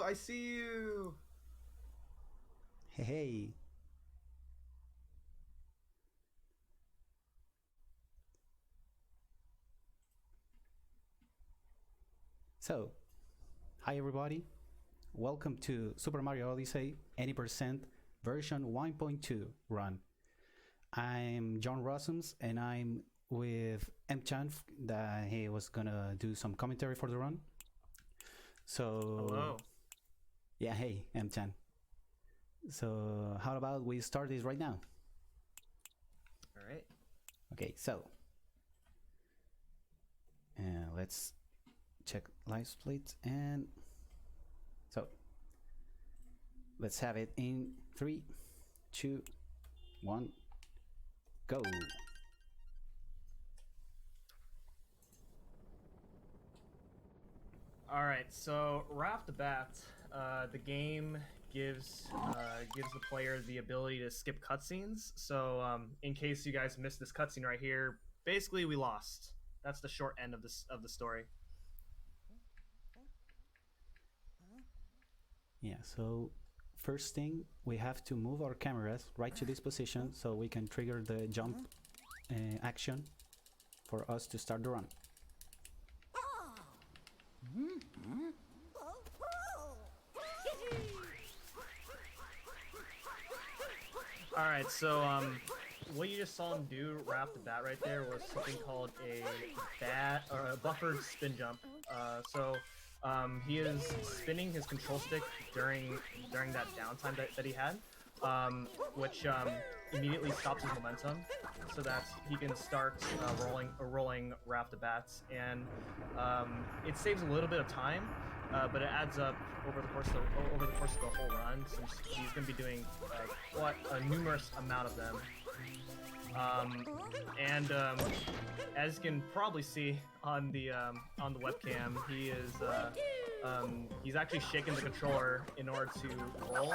I see you. Hey. So, hi everybody. Welcome to Super Mario Odyssey 80% version 1.2 run. I'm JohnRossums and I'm with M-Chan that he was gonna do some commentary for the run. So, Hello. yeah, hey M-Chan. So, how about we start this right now? All right. Okay, so let's check live split and so let's have it in 3, 2, 1, go. All right. So right off the bat, the game gives the player the ability to skip cutscenes. So in case you guys missed this cutscene right here, basically we lost. That's the short end of the story. Yeah, so first thing, we have to move our cameras right to this position so we can trigger the jump action for us to start the run. All right. So what you just saw him do right off the bat right there was something called a buffered spin jump. He is spinning his control stick during that downtime that he had, which immediately stops his momentum, so that he can start rolling right off the bat, and it saves a little bit of time, but it adds up over the course of the whole run, since he's going to be doing quite a numerous amount of them. As you can probably see on the webcam, he's actually shaking the controller in order to roll.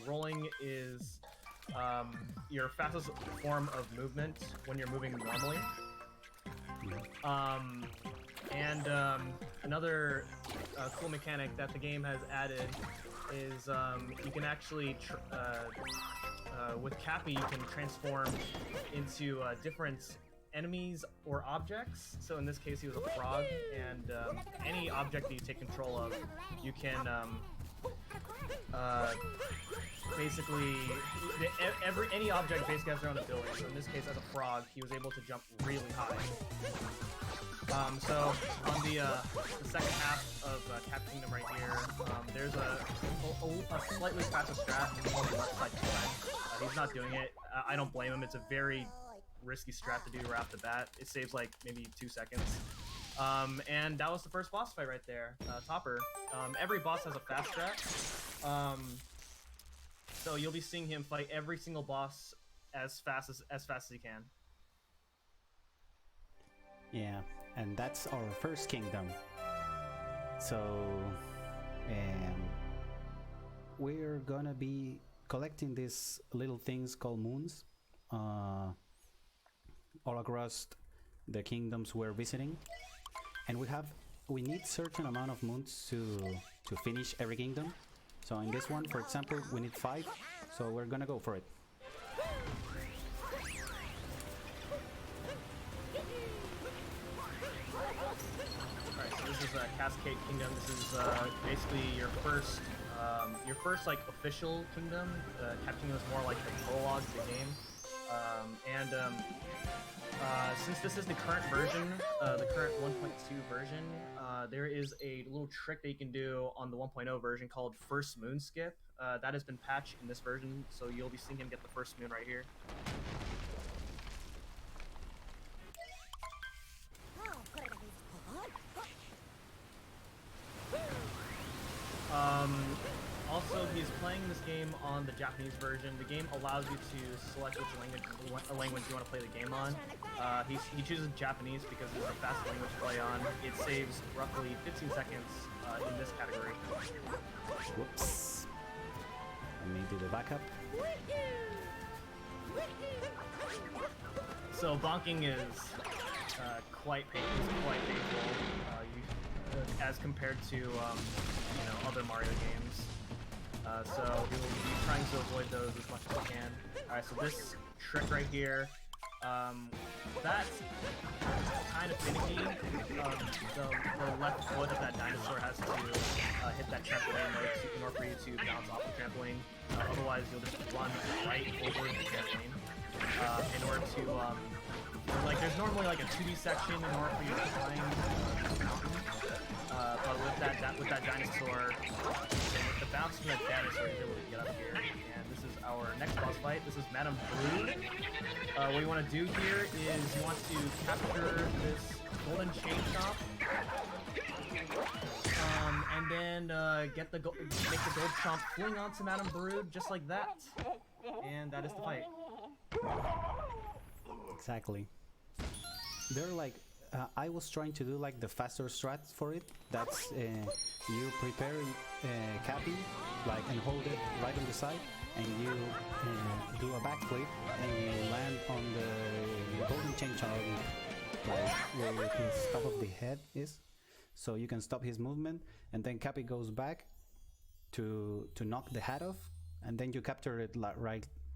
Rolling is your fastest form of movement when you're moving normally. Another cool mechanic that the game has added is you can actually with Cappy you can transform into different enemies or objects. So in this case he was a frog, and any object that you take control of, you can any object basically has their own ability. So in this case, as a frog, he was able to jump really high. So on the second half of Cap Kingdom right here, there's a slightly faster strat on the left side time. He's not doing it. I don't blame him. It's a very risky strat to do right off the bat. It saves like maybe 2 seconds. And that was the first boss fight right there, Topper. Every boss has a fast strat. So you'll be seeing him fight every single boss as fast as he can. Yeah, and that's our first kingdom. So we're gonna be collecting these little things called moons all across the kingdoms we're visiting, and we need certain amount of moons to finish every kingdom. So in this one, for example, we need 5, so we're gonna go for it. Alright, so this is Cascade Kingdom. This is basically your first like official kingdom. Cap Kingdom is more like the prologue to the game. Since this is the current version, the current 1.2 version, there is a little trick that you can do on the 1.0 version called First Moon Skip. That has been patched in this version, so you'll be seeing him get the first moon right here. Also, he's playing this game on the Japanese version. The game allows you to select which language you want to play the game on. He chooses Japanese because it's the fastest language to play on. It saves roughly 15 seconds in this category. Whoops. Let me do the backup. So bonking is quite painful. as compared to other Mario games. So we will be trying to avoid those as much as we can. All right, so this trick right here, that's kind of finicky. The left foot of that dinosaur has to hit that trampoline in order for you to bounce off the trampoline. Otherwise, you'll just run right over the trampoline. In order to, like, there's normally like a 2D section in order for you to climb the mountain. But with that dinosaur, with the bounce from that dinosaur, you're able to get up here. And this is our next boss fight. This is Madame Brood. What you want to do here is you want to capture this golden chain chomp, and then make the gold chomp fling onto Madame Brood just like that. And that is the fight. Exactly. They're like, I was trying to do like the faster strats for it. That's you prepare Cappy, like, and hold it right on the side, and you do a backflip and you land on the golden chain chomp, like where his top of the head is, so you can stop his movement, and then Cappy goes back to knock the hat off, and then you capture it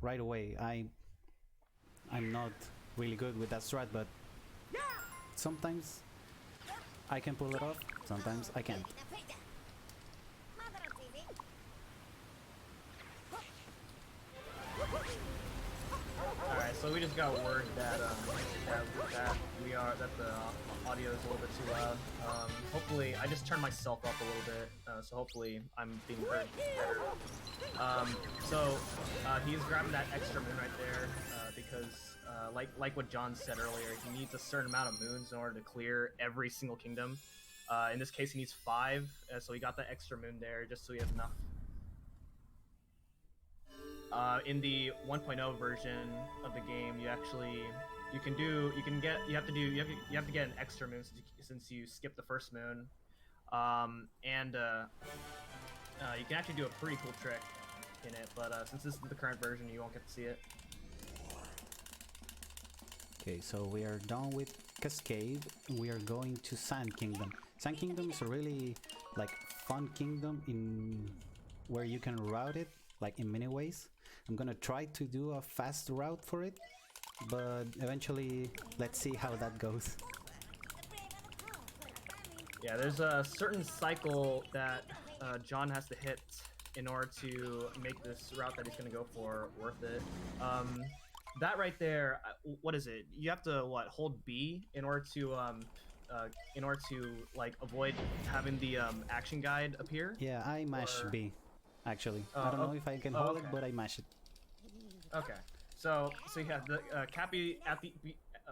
right away. I'm not really good with that strat, but sometimes I can pull it off, sometimes I can't. Alright, so we just got word that that the audio is a little bit too loud. Hopefully, I just turned myself up a little bit, so hopefully I'm being heard better. He's grabbing that extra moon right there, because like what John said earlier, he needs a certain amount of moons in order to clear every single kingdom. In this case, he needs 5, so he got that extra moon there just so he has enough. In the 1.0 version of the game, you have to get an extra moon since you skipped the first moon, you can actually do a pretty cool trick in it, but since this is the current version, you won't get to see it. Okay, so we are done with Cascade. We are going to Sand Kingdom. Sand Kingdom is a really like fun kingdom in where you can route it like in many ways. I'm gonna try to do a fast route for it, but eventually let's see how that goes. Yeah, there's a certain cycle that John has to hit in order to make this route that he's gonna go for worth it. That right there, what is it? You have to hold B in order to like avoid having the action guide appear. Yeah, I mash B, actually. I don't know if I can hold it, but I mash it. Okay, so yeah, the Cappy at the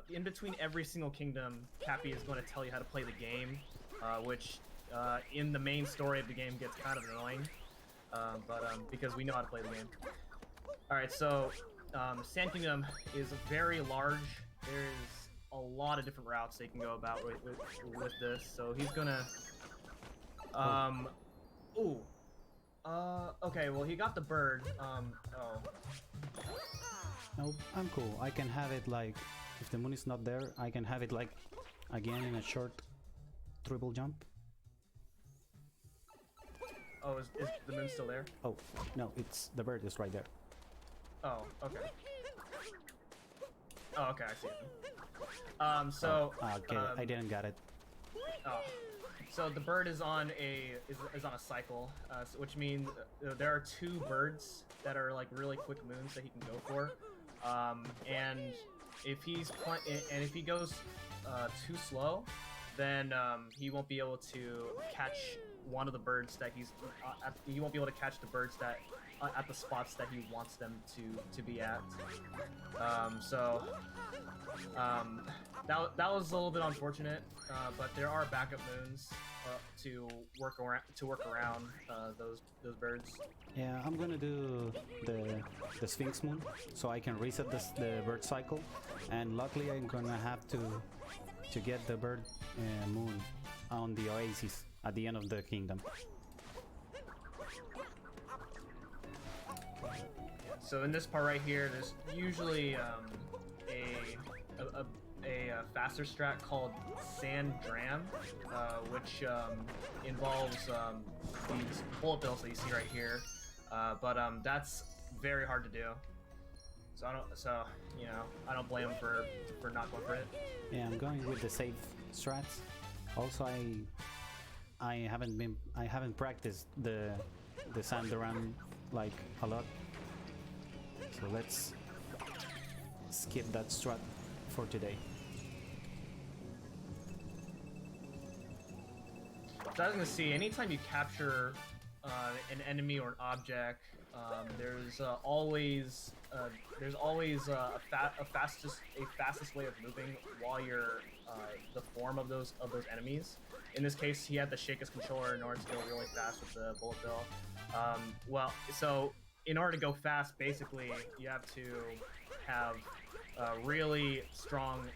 in between every single kingdom, Cappy is going to tell you how to play the game, which in the main story of the game gets kind of annoying, because we know how to play the game. All right, so Sand Kingdom is very large. There's a lot of different routes they can go about with this. So he's gonna, okay, well he got the bird. Nope, I'm cool. I can have it like, if the moon is not there, I can have it like again in a short triple jump. Oh, is the moon still there? Oh, no, it's the bird is right there. Oh, okay. Oh, okay, I see it. Okay, I didn't get it. Oh, so the bird is on a cycle, which means there are 2 birds that are like really quick moons that he can go for, and if he goes too slow, then he won't be able to catch one of the birds that he won't be able to catch the birds that at the spots that he wants them to be at. That was a little bit unfortunate, but there are backup moons to work around those birds. Yeah, I'm gonna do the Sphinx moon so I can reset the bird cycle, and luckily I'm gonna have to get the bird moon on the oasis at the end of the kingdom. So in this part right here, there's usually a faster strat called Sand Dram, which involves these bullet bills that you see right here. But that's very hard to do. So I don't blame him for not going for it. Yeah, I'm going with the safe strats. Also, I haven't practiced the sand run like a lot. So let's skip that strat for today. So I was gonna see, anytime you capture an enemy or an object, there's always a fastest way of moving while you're the form of those enemies. In this case, he had to shake his controller in order to go really fast with the bullet bill. Well, so in order to go fast, basically you have to have really strong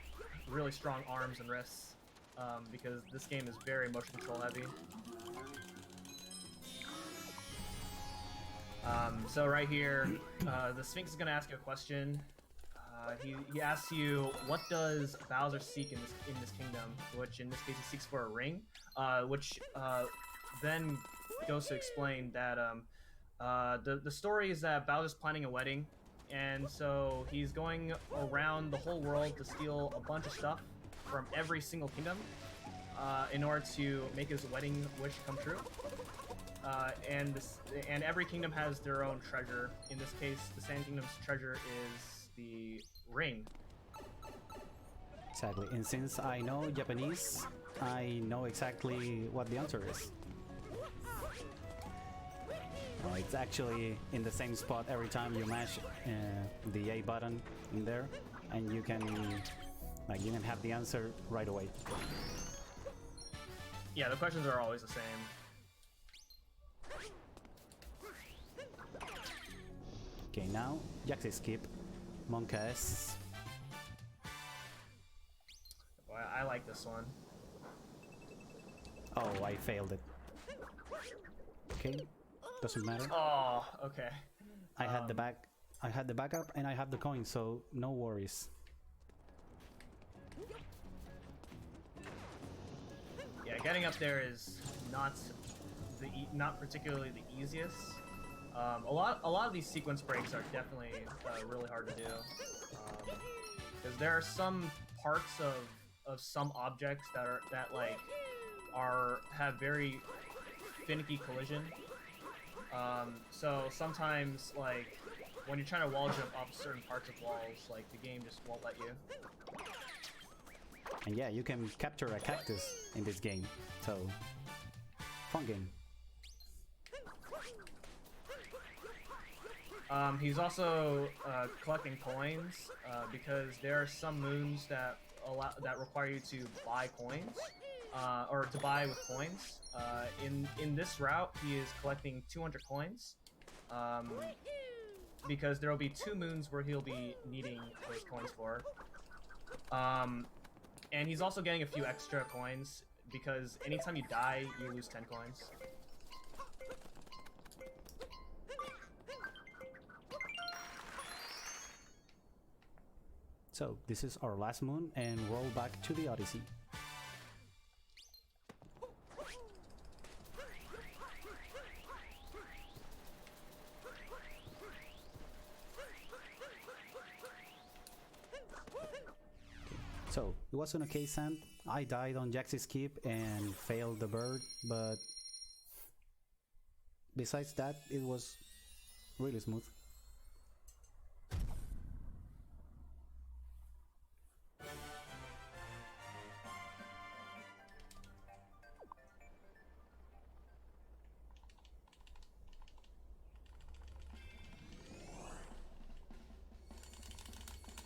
arms and wrists, because this game is very motion control heavy. So right here, the Sphinx is going to ask you a question. He asks you, what does Bowser seek in this kingdom? Which in this case he seeks for a ring, which then goes to explain that the story is that Bowser's planning a wedding, and so he's going around the whole world to steal a bunch of stuff from every single kingdom in order to make his wedding wish come true. And every kingdom has their own treasure. In this case, the Sand Kingdom's treasure is the ring. Exactly, and since I know Japanese, I know exactly what the answer is. It's actually in the same spot every time you mash the A button in there, and you can have the answer right away. Yeah, the questions are always the same. Okay, now Jaxi skip, Monkas. Boy, I like this one. Oh, I failed it. Okay, doesn't matter. Oh, okay. I had the backup, and I have the coin, so no worries. Yeah, getting up there is not particularly the easiest. A lot of these sequence breaks are definitely really hard to do, because there are some parts of some objects that have very finicky collision. So sometimes, like, when you're trying to wall jump off certain parts of walls, like, the game just won't let you. And yeah, you can capture a cactus in this game, so fun game. He's also collecting coins, because there are some moons that require you to buy coins, or to buy with coins. In this route, he is collecting 200 coins, because there will be 2 moons where he'll be needing those coins for. And he's also getting a few extra coins, because anytime you die, you lose 10 coins. So this is our last moon, and roll back to the Odyssey. So it was an okay sand. I died on Jaxi's skip and failed the bird, but besides that, it was really smooth.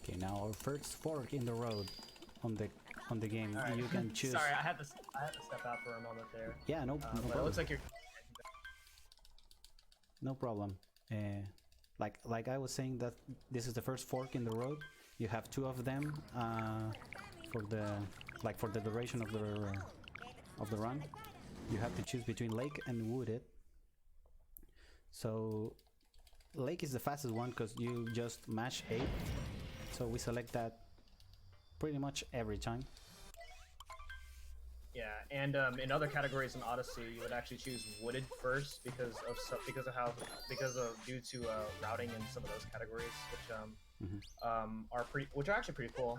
Okay, now our first fork in the road on the game. Right. You can choose. Sorry, I had to step out for a moment there. Yeah, no But problem. it looks like you're. No problem. Like I was saying, that this is the first fork in the road. You have 2 of them for the duration of the run. You have to choose between lake and wooded. So lake is the fastest one because you just mash A. So we select that pretty much every time. Yeah, and in other categories in Odyssey, you would actually choose wooded first because of due to routing in some of those categories, which are actually pretty cool.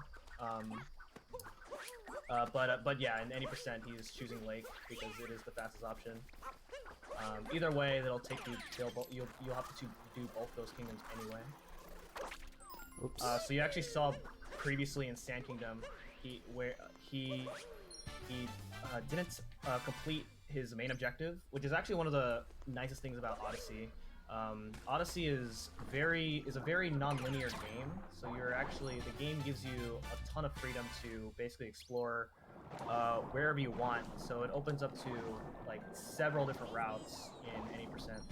But yeah, in any percent, he's choosing lake because it is the fastest option. Either way, that'll take you. You'll have to do both those kingdoms anyway. Oops. So you actually saw previously in Sand Kingdom, he didn't complete his main objective, which is actually one of the nicest things about Odyssey. Odyssey is a very non-linear game, so the game gives you a ton of freedom to basically explore wherever you want. So it opens up to like several different routes in any percent.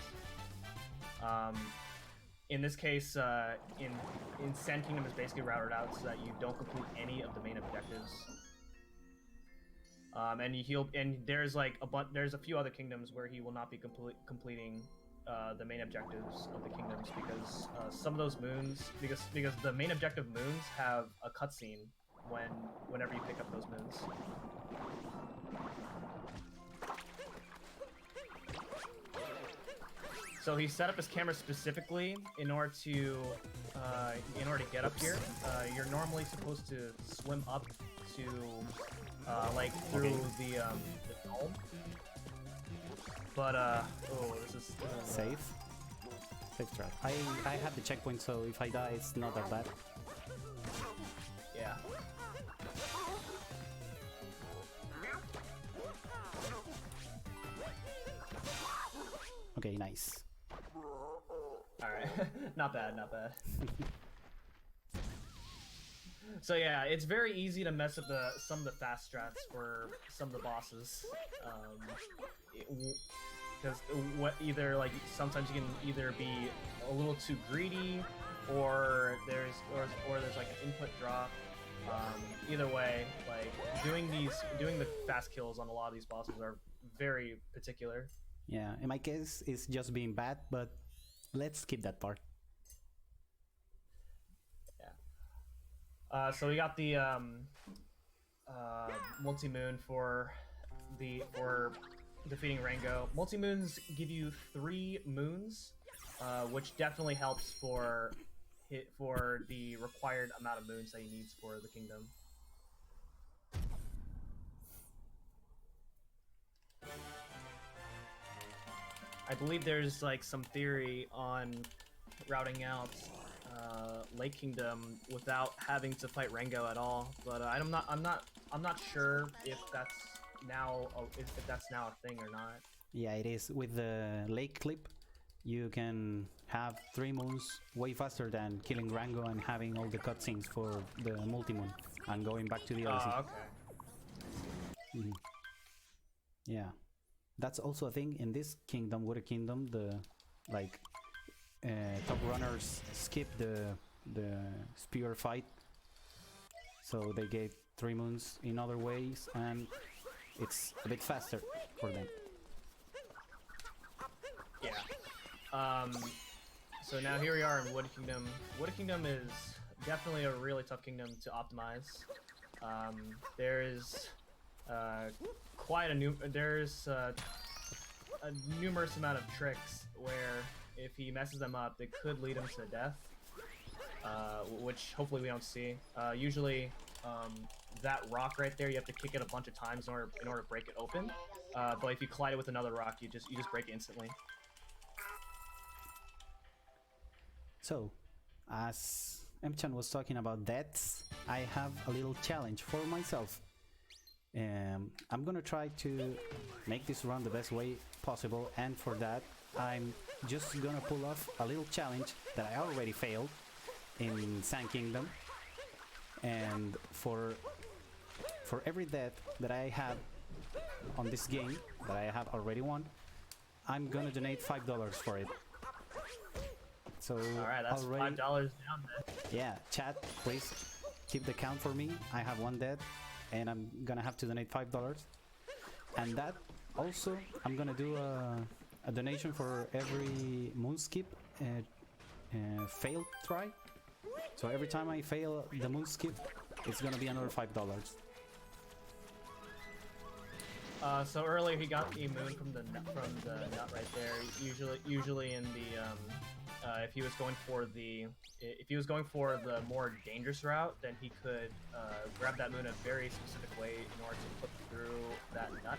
In this case, in Sand Kingdom is basically routed out so that you don't complete any of the main objectives. And there's like there's a few other kingdoms where he will not be completing the main objectives of the kingdoms because some of those moons, because the main objective moons have a cutscene whenever you pick up those moons. So he set up his camera specifically in order to get up here. You're normally supposed to swim up to like through the dome. But this is safe trap. I have the checkpoint, so if I die, it's not that bad. Yeah. Okay, nice. Alright, not bad. So yeah, it's very easy to mess up some of the fast strats for some of the bosses. Because sometimes you can either be a little too greedy, or there's like an input drop. Either way, like doing the fast kills on a lot of these bosses are very particular. Yeah, in my case, it's just being bad, but let's skip that part. Yeah. So we got the multi-moon for defeating Rango. Multi-moons give you 3 moons, which definitely helps for the required amount of moons that he needs for the kingdom. I believe there's like some theory on routing out Lake Kingdom without having to fight Rango at all, but I'm not sure if that's now a thing or not. Yeah, it is. With the lake clip, you can have 3 moons way faster than killing Rango and having all the cutscenes for the multi-moon and going back to the Odyssey. Oh, okay. Mm-hmm. Yeah, that's also a thing in this kingdom, Water Kingdom. The top runners skip the spear fight, so they get 3 moons in other ways, and it's a bit faster for them. Yeah. So now here we are in Wood Kingdom. Wood Kingdom is definitely a really tough kingdom to optimize. There's a numerous amount of tricks where if he messes them up, they could lead him to death, which hopefully we don't see. Usually, that rock right there, you have to kick it a bunch of times in order to break it open. But if you collide it with another rock, you just break it instantly. So, as Mchan was talking about deaths, I have a little challenge for myself. I'm gonna try to make this run the best way possible, and for that I'm just gonna pull off a little challenge that I already failed in Sand Kingdom, and for every death that I have on this game that I have already won, I'm gonna donate $5 for it. So alright, that's $5 down there. Yeah, chat, please keep the count for me. I have 1 death and I'm gonna have to donate $5, and that also I'm gonna do a donation for every moon skip failed try. So every time I fail the moon skip, it's gonna be another $5. So earlier he got a moon from the nut right there. Usually in the if he was going for the more dangerous route, then he could grab that moon a very specific way in order to put through that nut,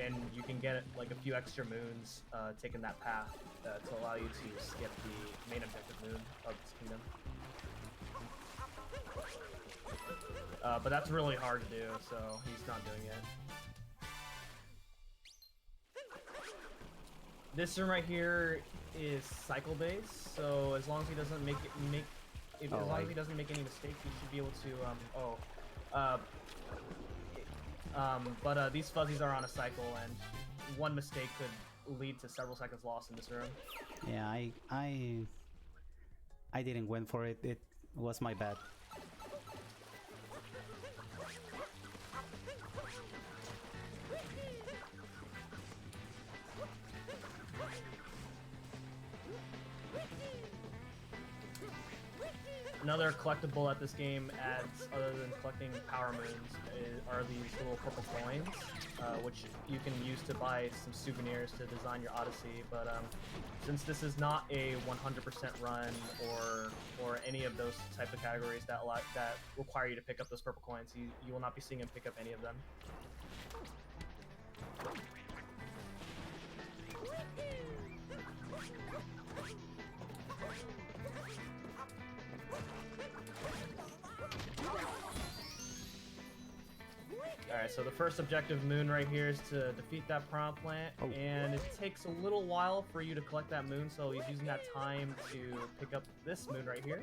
and you can get like a few extra moons taking that path to allow you to skip the main objective moon of this kingdom. But that's really hard to do, so he's not doing it. This room right here is cycle based, so as long as he doesn't make as long as he doesn't make any mistakes, he should be able to but these fuzzies are on a cycle, and one mistake could lead to several seconds lost in this room. Yeah, I didn't went for it. It was my bad. Another collectible at this game adds, other than collecting power moons, are these little purple coins, which you can use to buy some souvenirs to design your Odyssey. But since this is not a 100% run or any of those type of categories that require you to pick up those purple coins, you will not be seeing him pick up any of them. Alright, so the first objective moon right here is to defeat that piranha plant, and it takes a little while for you to collect that moon, so he's using that time to pick up this moon right here.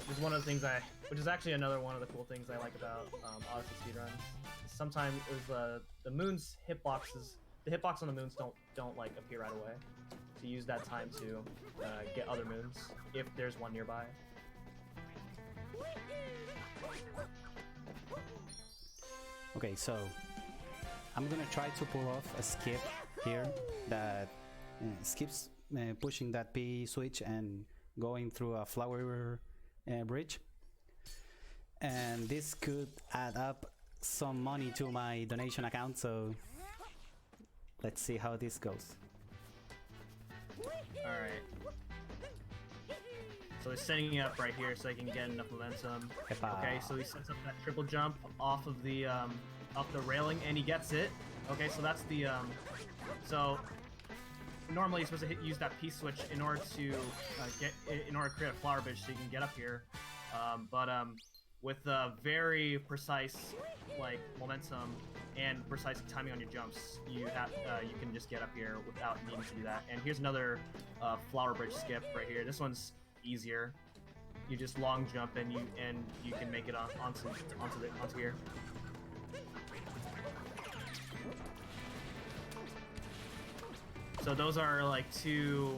Which is one of the things which is actually another one of the cool things I like about Odyssey speedruns. Sometimes the moon's hitboxes, the hitbox on the moons don't like appear right away. So use that time to get other moons if there's one nearby. Okay, so I'm gonna try to pull off a skip here that skips pushing that P switch and going through a flower bridge, and this could add up some money to my donation account, so let's see how this goes. Alright. So he's setting it up right here so he can get enough momentum. Okay, so he sets up that triple jump off of the railing, and he gets it. Okay, so that's the so normally you're supposed to use that P switch in order to create a flower bridge so you can get up here. But with very precise momentum and precise timing on your jumps, you can just get up here without needing to do that. And here's another flower bridge skip right here. This one's easier. You just long jump and you can make it onto here. So those are like two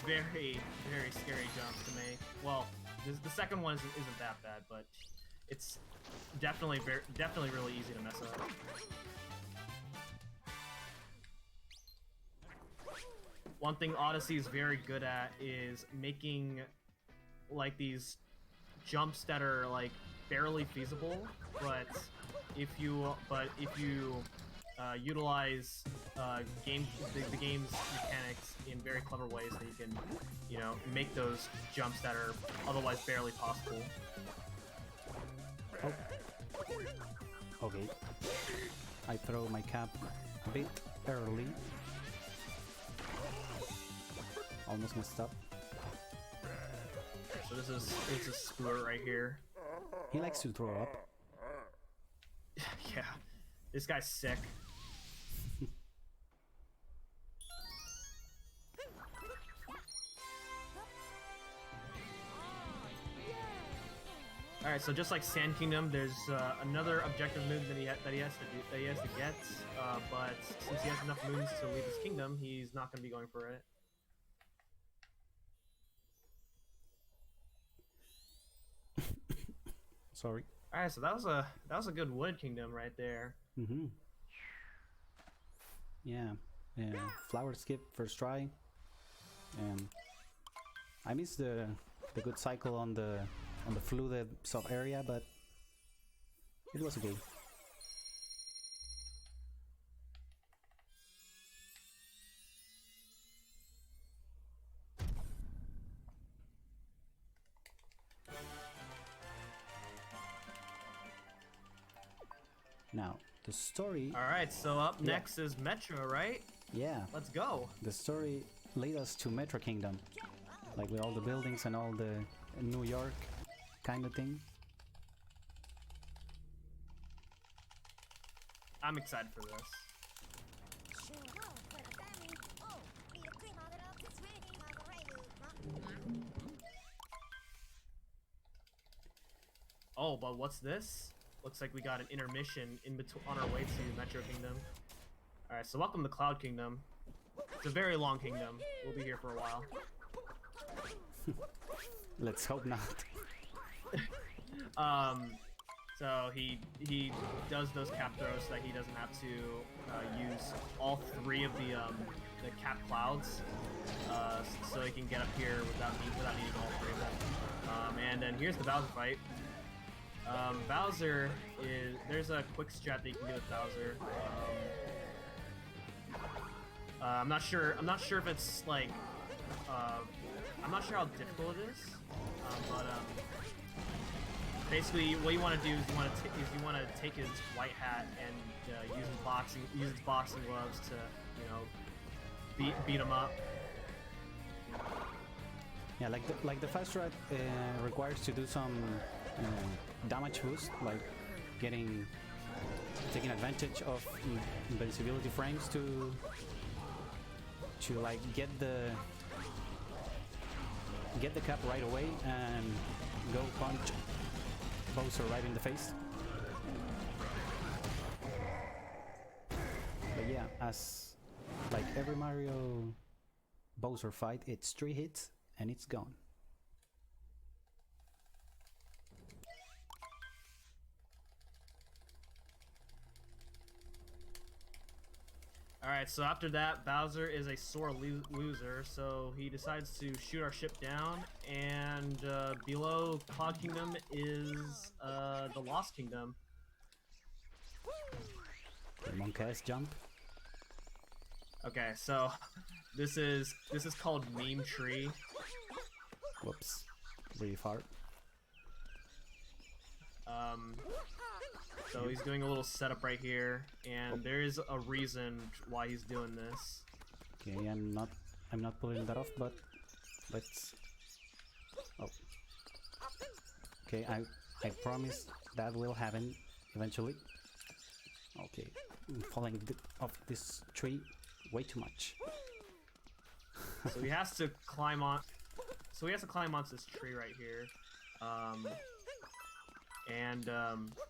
very, very scary jumps to make. Well, the second one isn't that bad, but it's definitely really easy to mess up. One thing Odyssey is very good at is making like these jumps that are like barely feasible, but if you utilize the game's mechanics in very clever ways, then you can make those jumps that are otherwise barely possible. Oh. Okay. I throw my cap a bit early. Almost messed up. So this is a squirt right here. He likes to throw up. Yeah, this guy's sick. All right, so just like Sand Kingdom, there's another objective moon that he has to get. But since he has enough moons to leave his kingdom, he's not going to be going for it. Sorry. All right, so that was a good wood kingdom right there. Mm-hmm. Yeah. Flower skip first try, and I missed the the good cycle on the flooded sub area, but it was okay. Now, the story... Alright, so up next is Metro, right? Yeah. Let's go. The story lead us to Metro Kingdom. Like with all the buildings and all the New York kind of thing. I'm excited for this. Oh, but what's this? Looks like we got an intermission in between on our way to Metro Kingdom. Alright, so welcome to Cloud Kingdom. It's a very long kingdom. We'll be here for a while. Let's hope not. So he does those cap throws so that he doesn't have to use all three of the cap clouds, so he can get up here without needing all three of them. And then here's the Bowser fight. Bowser is there's a quick strat that you can do with Bowser. I'm not sure if it's like I'm not sure how difficult it is, but basically what you want to do is you want to take his white hat and use his boxing gloves to, you know, beat him up. Yeah, like the fast strat requires to do some damage boost, like taking advantage of invincibility frames to like get the cap right away and go punch Bowser right in the face. But yeah, as like every Mario Bowser fight, it's 3 hits and it's gone. Alright, so after that, Bowser is a sore loser, so he decides to shoot our ship down, and below Cloud Kingdom is the Lost Kingdom. The monk-ass jump. Okay, so this is called Meme Tree. Whoops, really far. So he's doing a little setup right here, and there is a reason why he's doing this. Okay, I'm not pulling that off, but let's... Oh. Okay, I promise that will happen eventually. Okay, I'm falling off this tree way too much. So he has to climb on. So he has to climb onto this tree right here.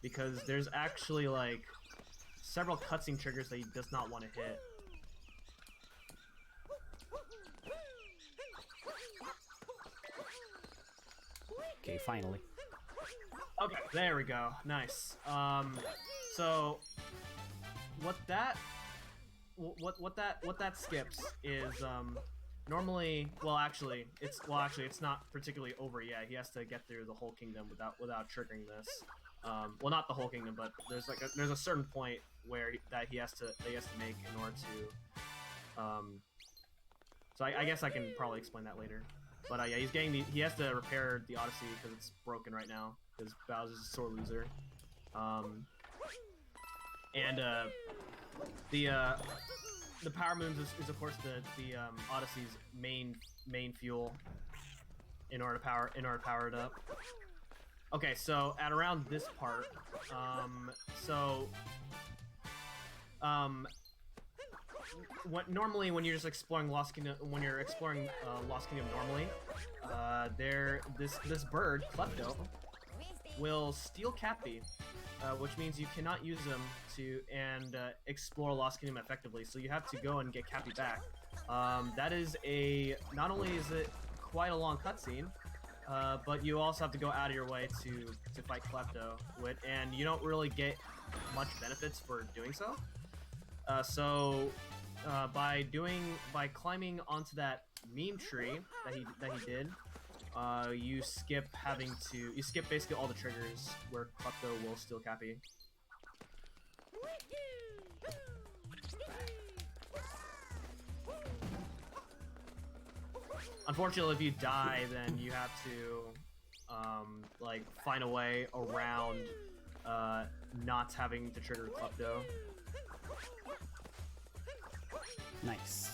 Because there's actually like several cutscene triggers that he does not want to hit. Okay, finally. Okay, there we go. Nice. So what that skips is normally, actually it's not particularly over yet. He has to get through the whole kingdom without triggering this. Well, not the whole kingdom, but there's a certain point where he has to make in order to. So I guess I can probably explain that later. But yeah, he has to repair the Odyssey because it's broken right now because Bowser's a sore loser. The Power Moons is of course the Odyssey's main fuel in order to power it up. Okay, so at around this part, normally when you're just exploring Lost Kingdom, normally, this bird Klepto will steal Cappy. Which means you cannot use them to explore Lost Kingdom effectively. So you have to go and get Cappy back. That is not only is it quite a long cutscene, but you also have to go out of your way to fight Klepto, and you don't really get much benefits for doing so. By climbing onto that meme tree that he did, you skip basically all the triggers where Klepto will still Cappy. Unfortunately, if you die, then you have to like find a way around not having to trigger Klepto. Nice.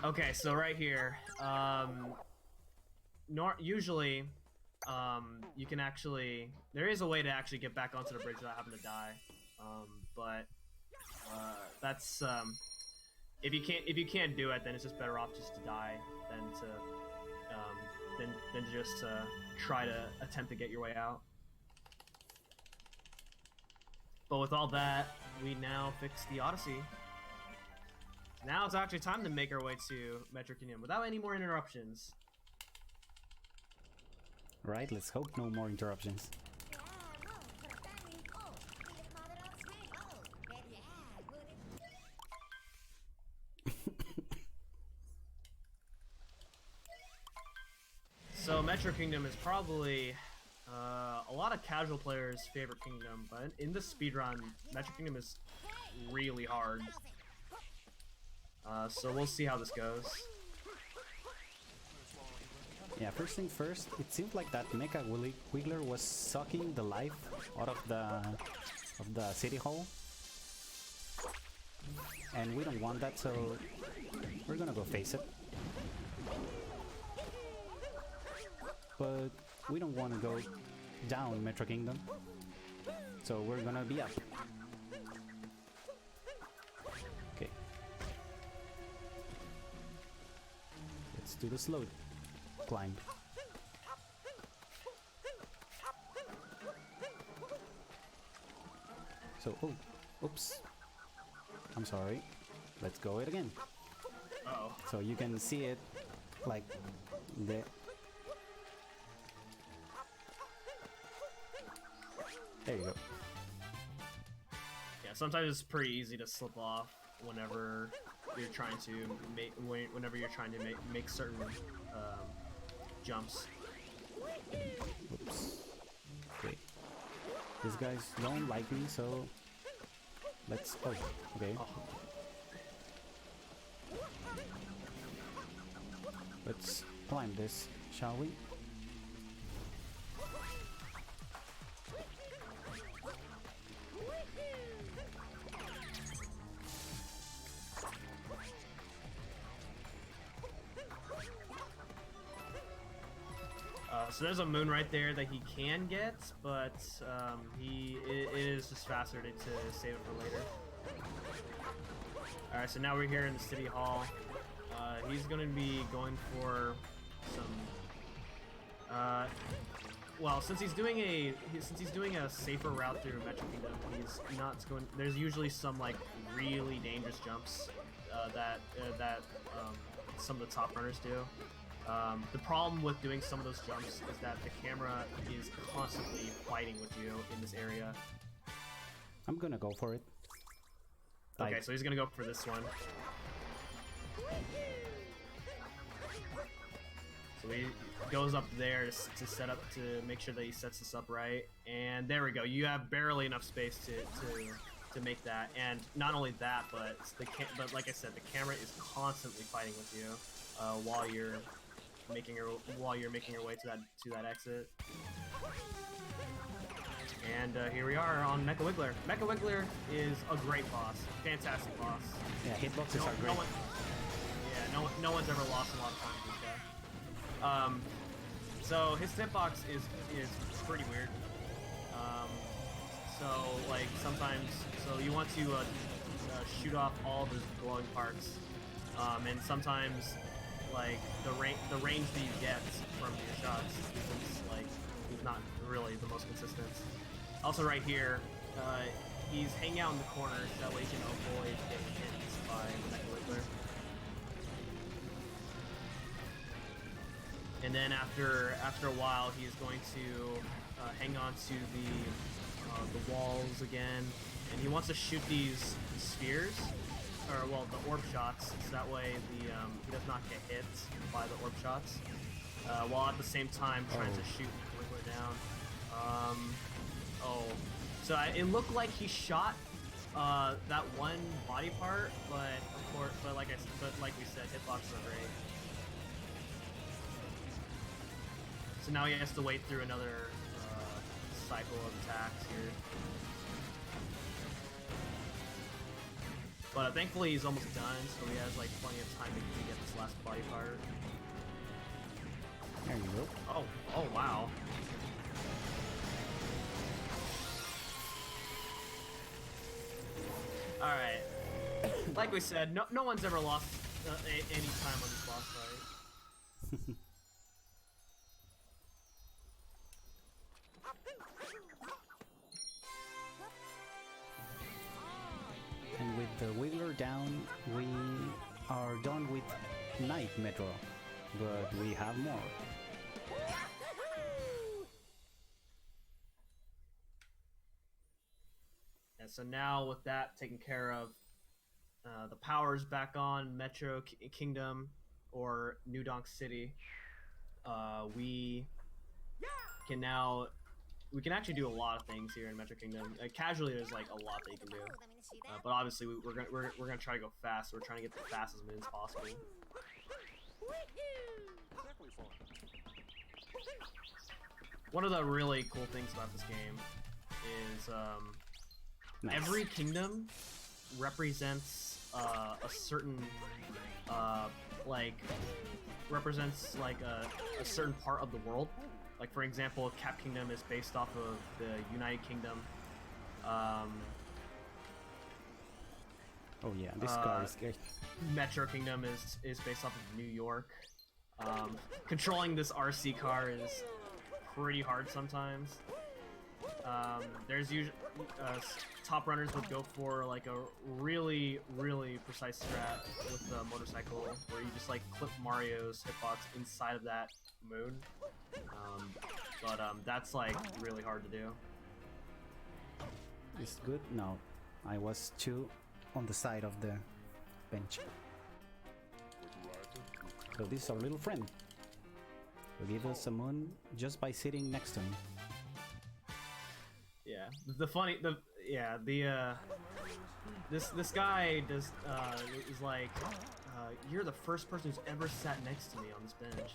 Okay, so right here, usually, you can actually, there is a way to actually get back onto the bridge without having to die, but that's if you can't do it, then it's just better off just to die than just try to attempt to get your way out. But with all that, we now fix the Odyssey. Now it's actually time to make our way to Metro Kingdom without any more interruptions. Right, let's hope no more interruptions. So Metro Kingdom is probably a lot of casual players' favorite kingdom, but in the speedrun, Metro Kingdom is really hard. So we'll see how this goes. Yeah, first thing first, it seemed like that Mecha Wiggler was sucking the life out of the city hall. And we don't want that, so we're gonna go face it. But we don't want to go down Metro Kingdom, so we're gonna be up. Okay. Let's do the slow climb. So, oh, oops. I'm sorry. Let's go it again. Uh-oh. So you can see it like the... There you go. Yeah, sometimes it's pretty easy to slip off whenever you're trying to make certain jumps. Oops. Okay. These guys don't like me, so let's. Oh, okay. Oh. Let's climb this, shall we? So there's a moon right there that he can get, but it is just faster to save it for later. Alright, so now we're here in the city hall. He's going to be going for some... well, since he's doing a safer route through Metro Kingdom, he's not going... There's usually some, like, really dangerous jumps that some of the top runners do. The problem with doing some of those jumps is that the camera is constantly fighting with you in this area. I'm gonna go for it. Okay, so he's gonna go for this one. So he goes up there to set up, to make sure that he sets this up right. And there we go. You have barely enough space to make that. And not only that, but like I said, the camera is constantly fighting with you while you're making your way to that exit. And here we are on Mecha Wiggler. Mecha Wiggler is a great boss, fantastic boss. Yeah, hitboxes are great. No one's ever lost a lot of time with this guy. So his hitbox is pretty weird. So like sometimes, so you want to shoot off all the glowing parts, and sometimes like the range that you get from your shots is like not really the most consistent. Also right here, he's hanging out in the corner so that way he can avoid getting hit by the Mecha Wiggler. And then after a while, he's going to hang on to the walls again, and he wants to shoot these spheres. or well, the orb shots, so that way the he does not get hit by the orb shots, while at the same time trying to shoot Wiggler down. Oh, so it looked like he shot that one body part, but of course, like we said, hitboxes are great. So now he has to wait through another cycle of attacks here. But thankfully he's almost done, so he has like plenty of time to get this last body part. There you go. Oh wow. Alright. Like we said, no one's ever lost any time on this boss fight. And with the Wiggler down, we are done with Night Metro, but we have more. And so now with that taken care of, the power's back on Metro Kingdom or New Donk City. We can actually do a lot of things here in Metro Kingdom. Casually, there's like a lot that you can do, but obviously we're gonna try to go fast. So we're trying to get the fastest moves possible. One of the really cool things about this game is Nice. every kingdom represents a certain represents like a certain part of the world. Like for example, Cap Kingdom is based off of the United Kingdom. Oh yeah, this car is great. Metro Kingdom is based off of New York. Controlling this RC car is pretty hard sometimes. There's usually top runners would go for like a really precise strat with the motorcycle, where you just like clip Mario's hitbox inside of that moon. But that's like really hard to do. Is good? No, I was too on the side of the bench. So this is our little friend who give us a moon just by sitting next to him. Yeah, this guy does is like, you're the first person who's ever sat next to me on this bench.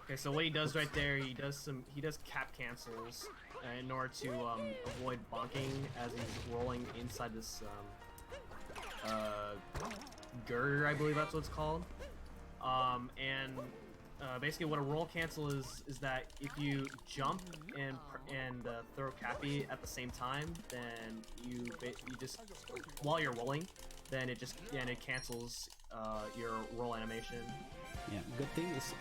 Okay, so what he does right there, he does cap cancels in order to avoid bonking as he's rolling inside this girder, I believe that's what it's called. Basically what a roll cancel is that if you jump and throw Cappy at the same time, then you just, while you're rolling, then it cancels your roll animation. Yeah, good thing is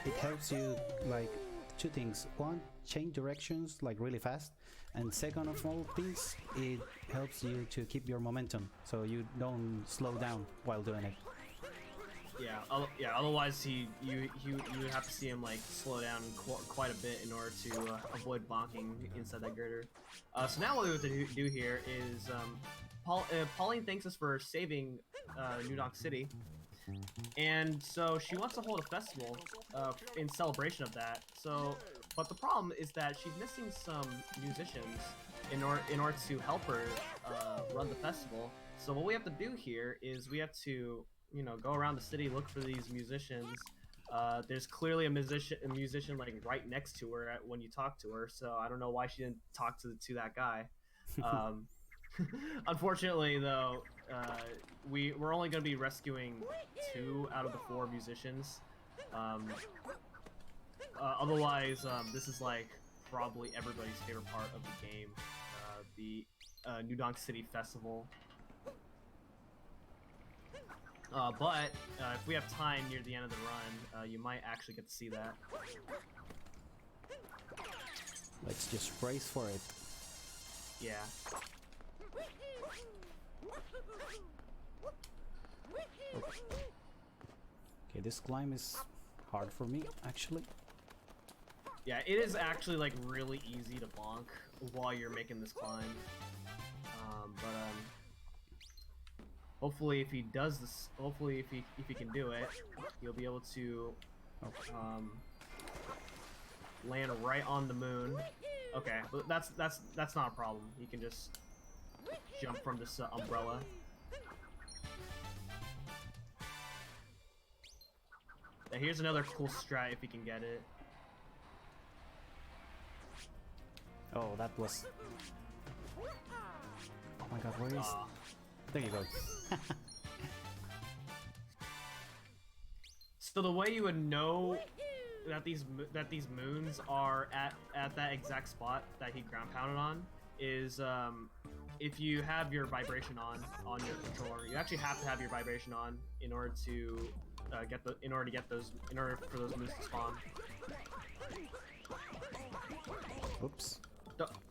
it helps you like two things. One, change directions like really fast, and second of all things, it helps you to keep your momentum so you don't slow down while doing it. Yeah. Otherwise, you would have to see him like slow down quite a bit in order to avoid bonking inside that girder. So now what we have to do here is Pauline thanks us for saving New Donk City, and so she wants to hold a festival in celebration of that. So, but the problem is that she's missing some musicians in order to help her run the festival. So what we have to do here is we have to, go around the city, look for these musicians. There's clearly a musician like right next to her when you talk to her. So I don't know why she didn't talk to that guy. Unfortunately, though, we're only going to be rescuing 2 out of the 4 musicians. Otherwise, this is like probably everybody's favorite part of the game, the New Donk City Festival. But if we have time near the end of the run, you might actually get to see that. Let's just brace for it. Yeah. Okay, this climb is hard for me, actually. Yeah, it is actually like really easy to bonk while you're making this climb. Hopefully if he does this, hopefully if he can do it, he'll be able to land right on the moon. Okay, but that's not a problem. He can just jump from this umbrella. Now, here's another cool strat if he can get it. Oh, that was... Oh my god, where is... There you go. So the way you would know that these moons are at that exact spot that he ground pounded on is if you have your vibration on your controller. You actually have to have your vibration on in order to for those moons to spawn. Oops.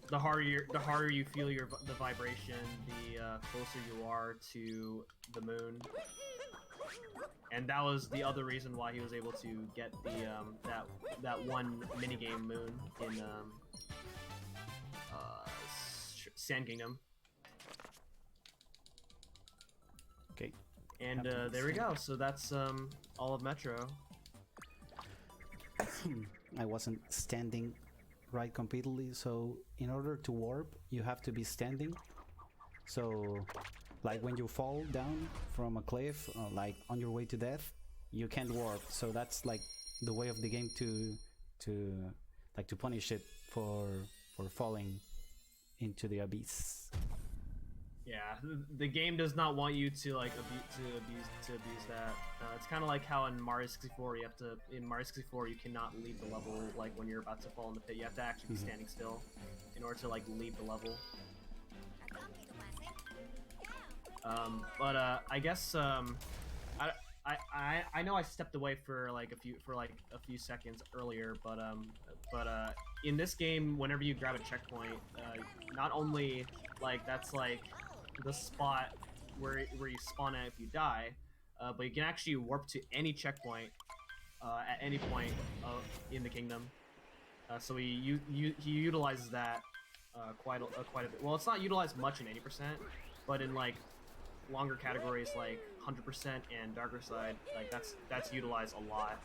The harder you feel the vibration, the closer you are to the moon. And that was the other reason why he was able to get the that one minigame moon in Sand Kingdom. Okay. And there we go. So that's all of Metro. I wasn't standing right completely, so in order to warp you have to be standing. So like when you fall down from a cliff, like on your way to death, you can't warp. So that's like the way of the game to punish it for falling into the abyss. Yeah, the game does not want you to like abuse that. It's kind of like how in Mario 64 in Mario 64 you cannot leave the level like when you're about to fall in the pit. You have to actually be standing still in order to like leave the level. I guess I know I stepped away for like a few seconds earlier, but in this game, whenever you grab a checkpoint, not only like that's like the spot where you spawn at if you die, but you can actually warp to any checkpoint at any point in the kingdom. So he utilizes that quite a bit. Well, it's not utilized much in 80%, but in like longer categories like 100% and Darker Side, like that's utilized a lot.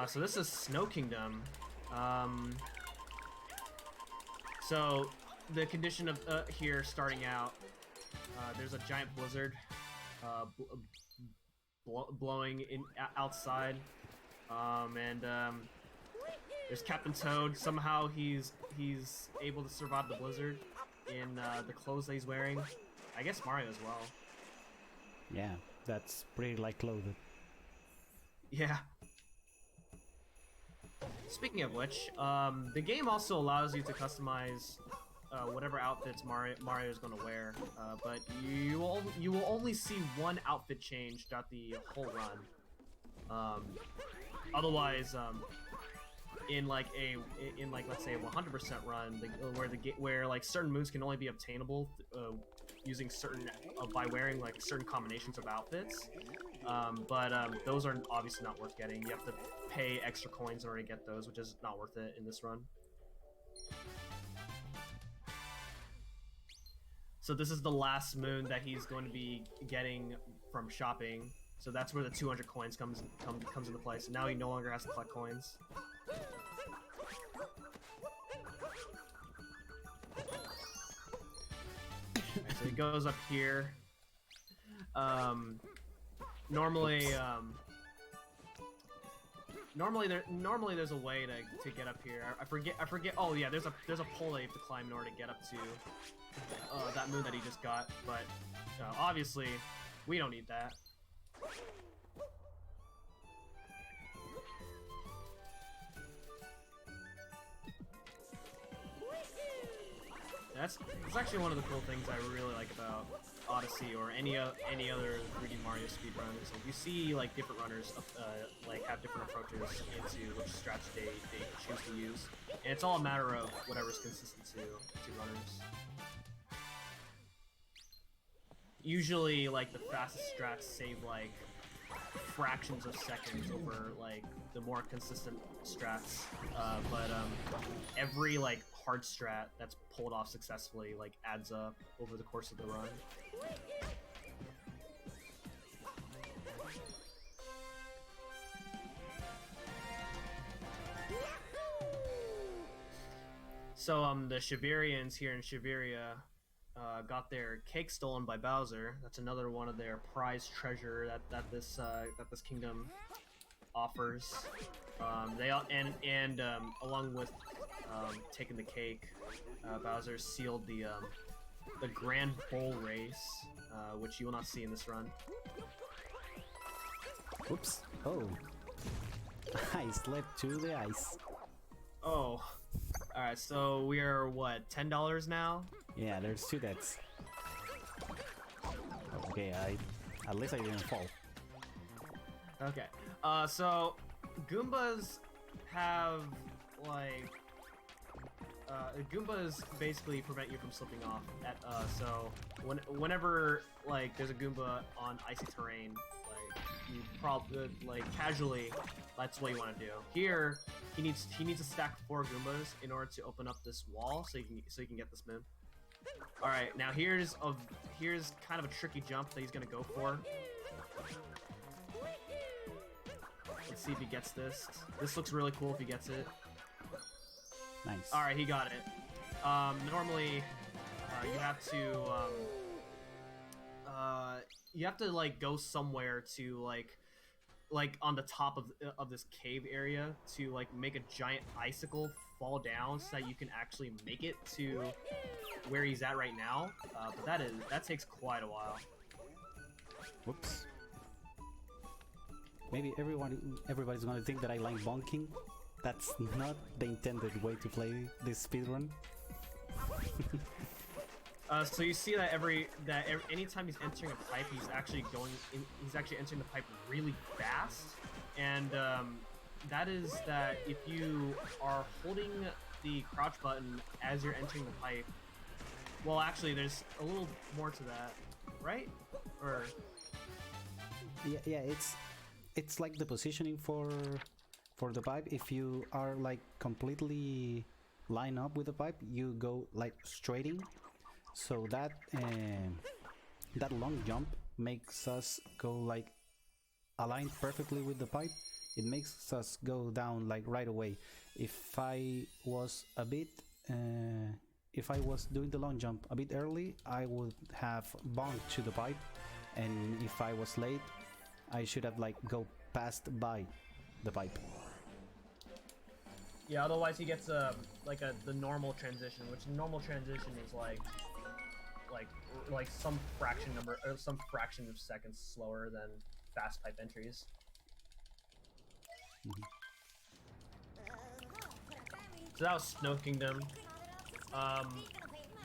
So this is Snow Kingdom. So the condition of here starting out, there's a giant blizzard blowing outside, and there's Captain Toad. Somehow he's able to survive the blizzard in the clothes that he's wearing. I guess Mario as well. Yeah, that's pretty like clothed. Yeah. Speaking of which, the game also allows you to customize whatever outfits Mario is going to wear, but you will only see one outfit change throughout the whole run. Otherwise, in like let's say a 100% run, where like certain moves can only be obtainable using certain by wearing like certain combinations of outfits. But those are obviously not worth getting. You have to pay extra coins in order to get those, which is not worth it in this run. So this is the last moon that he's going to be getting from shopping. So that's where the 200 coins comes into play. So now he no longer has to collect coins. Right, so he goes up here. Normally there's a way to get up here. I forget. Oh yeah, there's a pole that you have to climb in order to get up to that moon that he just got. But obviously, we don't need that. That's actually one of the cool things I really like about Odyssey or any other 3D Mario speedruns. Like you see like different runners like have different approaches into which strategy they choose to use, and it's all a matter of whatever's consistent to runners. Usually, like the fastest strats save like fractions of seconds over like the more consistent strats, but every like hard strat that's pulled off successfully like adds up over the course of the run. So the Shiverians here in Shiveria got their cake stolen by Bowser. That's another one of their prized treasure that this kingdom offers. Along with taking the cake, Bowser sealed the Grand Bowl race, which you will not see in this run. Oops! Oh, I slipped to the ice. Oh. Alright, so we are, what, $10 now? Yeah, there's 2 deaths. Okay, at least I didn't fall. Okay. So Goombas have, like... Goombas basically prevent you from slipping off. So whenever, like, there's a Goomba on icy terrain, like, you probably, like, casually, that's what you want to do. Here, he needs to stack 4 Goombas in order to open up this wall, so you can get this moon. All right, now here's kind of a tricky jump that he's gonna go for. Let's see if he gets this. This looks really cool if he gets it. Nice. All right, he got it. Normally, you have to like go somewhere to like on the top of this cave area to like make a giant icicle fall down so that you can actually make it to where he's at right now. But that takes quite a while. Whoops. Maybe everybody's gonna think that I like bonking. That's not the intended way to play this speedrun. So you see that anytime he's entering a pipe, he's actually entering the pipe really fast, and that is that if you are holding the crouch button as you're entering the pipe, well, actually, there's a little more to that, right? Or yeah, it's like the positioning for the pipe. If you are like completely lined up with the pipe, you go like straight in. So that long jump makes us go like aligned perfectly with the pipe. It makes us go down like right away. If I was doing the long jump a bit early, I would have bonked to the pipe, and if I was late, I should have like go past by the pipe. yeah, otherwise he gets the normal transition, which the normal transition is like some fraction of seconds slower than fast pipe entries. Mm-hmm. So that was Snow Kingdom.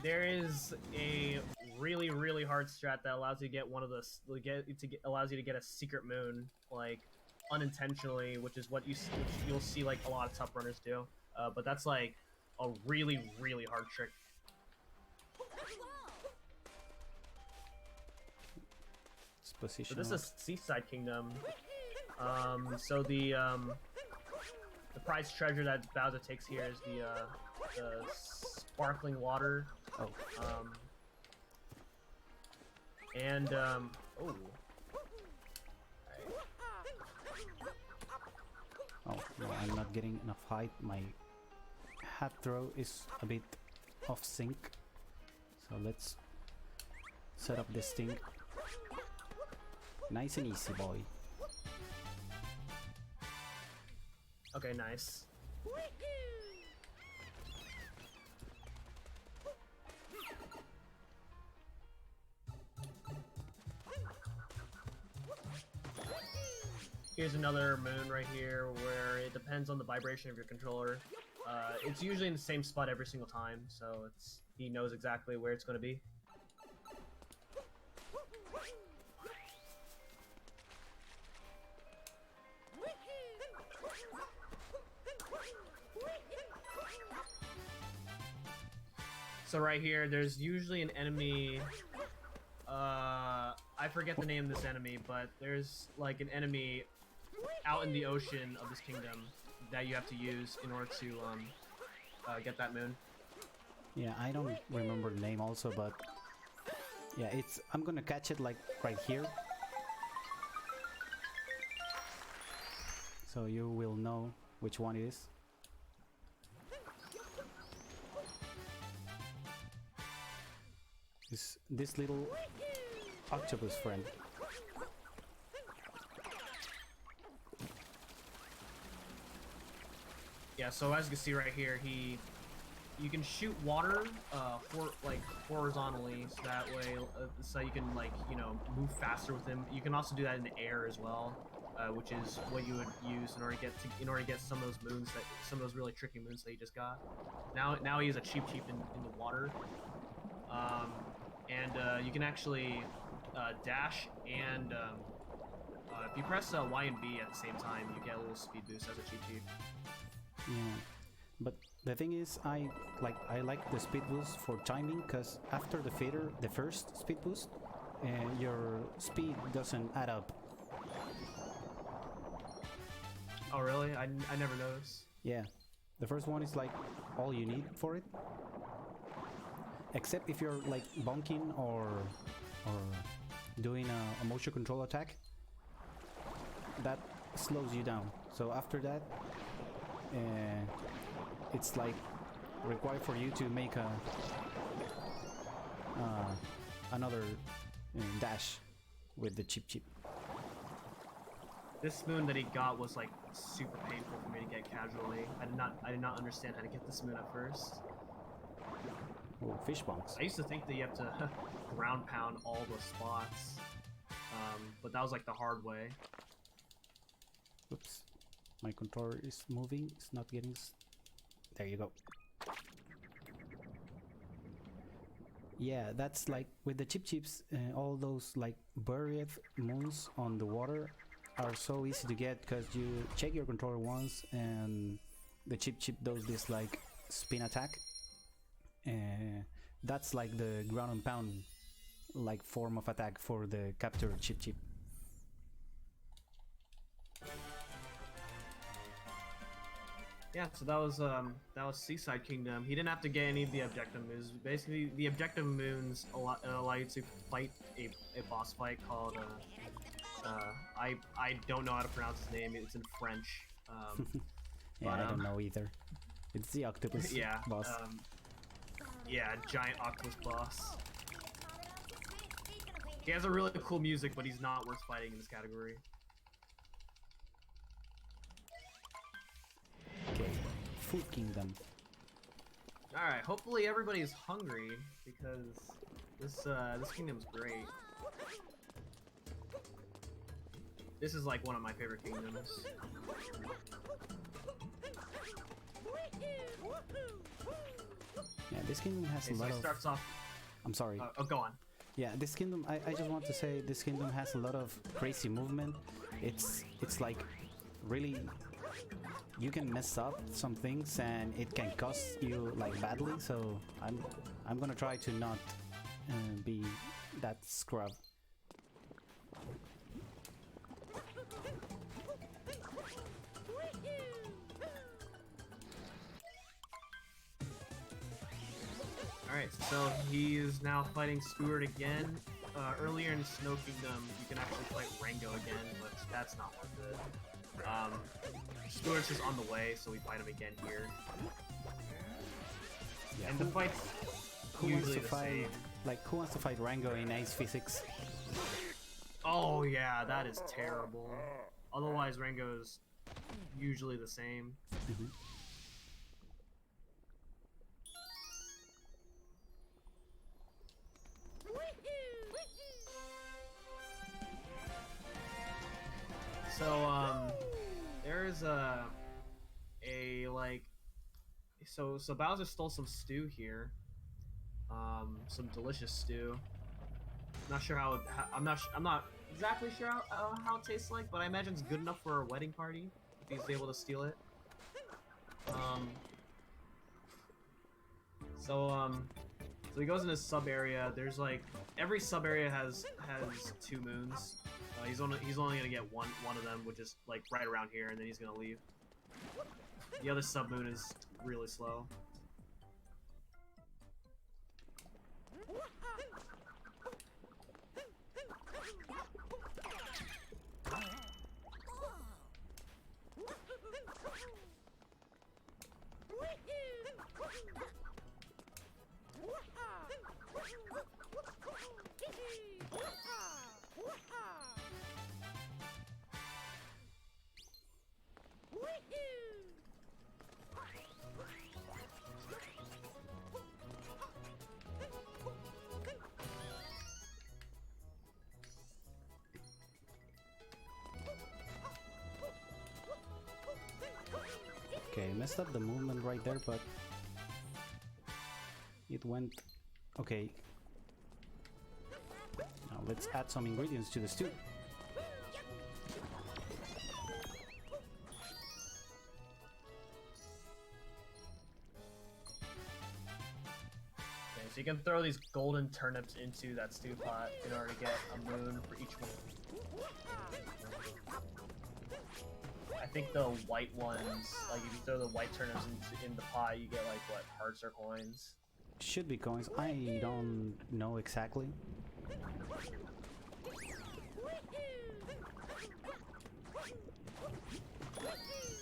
There is a really hard strat that allows you to get allows you to get a secret moon like unintentionally, which is what you'll see like a lot of top runners do. But that's like a really hard trick. So this is Seaside Kingdom. So the prized treasure that Bowser takes here is the sparkling water. Oh. Oh. Oh no, I'm not getting enough height. My hat throw is a bit off sync. So let's set up this thing. Nice and easy, boy. Okay, nice. Here's another moon right here where it depends on the vibration of your controller. It's usually in the same spot every single time, so he knows exactly where it's going to be. So right here, there's usually an enemy. I I forget the name of this enemy, but there's like an enemy out in the ocean of this kingdom that you have to use in order to get that moon. Yeah, I don't remember the name also, but yeah, it's I'm gonna catch it like right here, so you will know which one it is. This little octopus friend. Yeah, so as you can see right here, you can shoot water horizontally, so that way, so you can like move faster with him. You can also do that in the air as well, which is what you would use in order to get some of those moons some of those really tricky moons that you just got. Now he's a cheap in the water, and you can actually dash and if you press Y and B at the same time, you get a little speed boost as a cheap. Yeah, but the thing is, I like the speed boost for timing, because after the first speed boost, your speed doesn't add up. Oh really? I never noticed. Yeah, the first one is like all you need for it, except if you're like bonking or doing a motion control attack, that slows you down. So after that, it's like required for you to make another dash with the chip. This moon that he got was like super painful for me to get casually. I did not understand how to get this moon at first. Oh, fish bonks. I used to think that you have to ground pound all the spots, but that was like the hard way. Oops, my controller is moving. It's not getting. There you go. Yeah, that's like with the chips. All those like buried moons on the water are so easy to get, because you check your controller once and the chip does this like spin attack. That's like the ground and pound like form of attack for the captured chip. Yeah, so that was Seaside Kingdom. He didn't have to get any of the objective moons. Basically, the objective moons allow you to fight a boss fight called I don't know how to pronounce his name. It's in French. Yeah, I don't know either. It's the octopus boss. Yeah, giant octopus boss. He has a really cool music, but he's not worth fighting in this category. Okay, Food Kingdom. Alright, hopefully everybody's hungry, because this kingdom's great. This is like one of my favorite kingdoms. Yeah, this kingdom has a lot of... starts off... I'm sorry. Oh, go on. Yeah, this kingdom, I just want to say this kingdom has a lot of crazy movement. It's like really, you can mess up some things and it can cost you like badly. So I'm gonna try to not be that scrub. Alright, so he is now fighting Stewart again. Earlier in Snow Kingdom, you can actually fight Rango again, but that's not worth it. Stewart's is on the way, so we fight him again here. Yeah, and the fight's usually the same. Like, who wants to fight Rango in Ice Physics? Oh yeah, that is terrible. Otherwise, Rango's usually the same. Mm-hmm. So, there's so Bowser stole some stew here. Some delicious stew. Not sure I'm not exactly sure how it tastes like, but I imagine it's good enough for a wedding party if he's able to steal it. So he goes in his sub area. There's like every sub area has 2 moons. He's only gonna get one of them, which is like right around here, and then he's gonna leave. The other sub moon is really slow. Okay, messed up the movement right there, but it went okay. Now let's add some ingredients to the stew. Okay, so you can throw these golden turnips into that stew pot in order to get a moon for each one. I think the white ones, like if you throw the white turnips in the pot, you get like what, hearts or coins? Should be coins. I don't know exactly.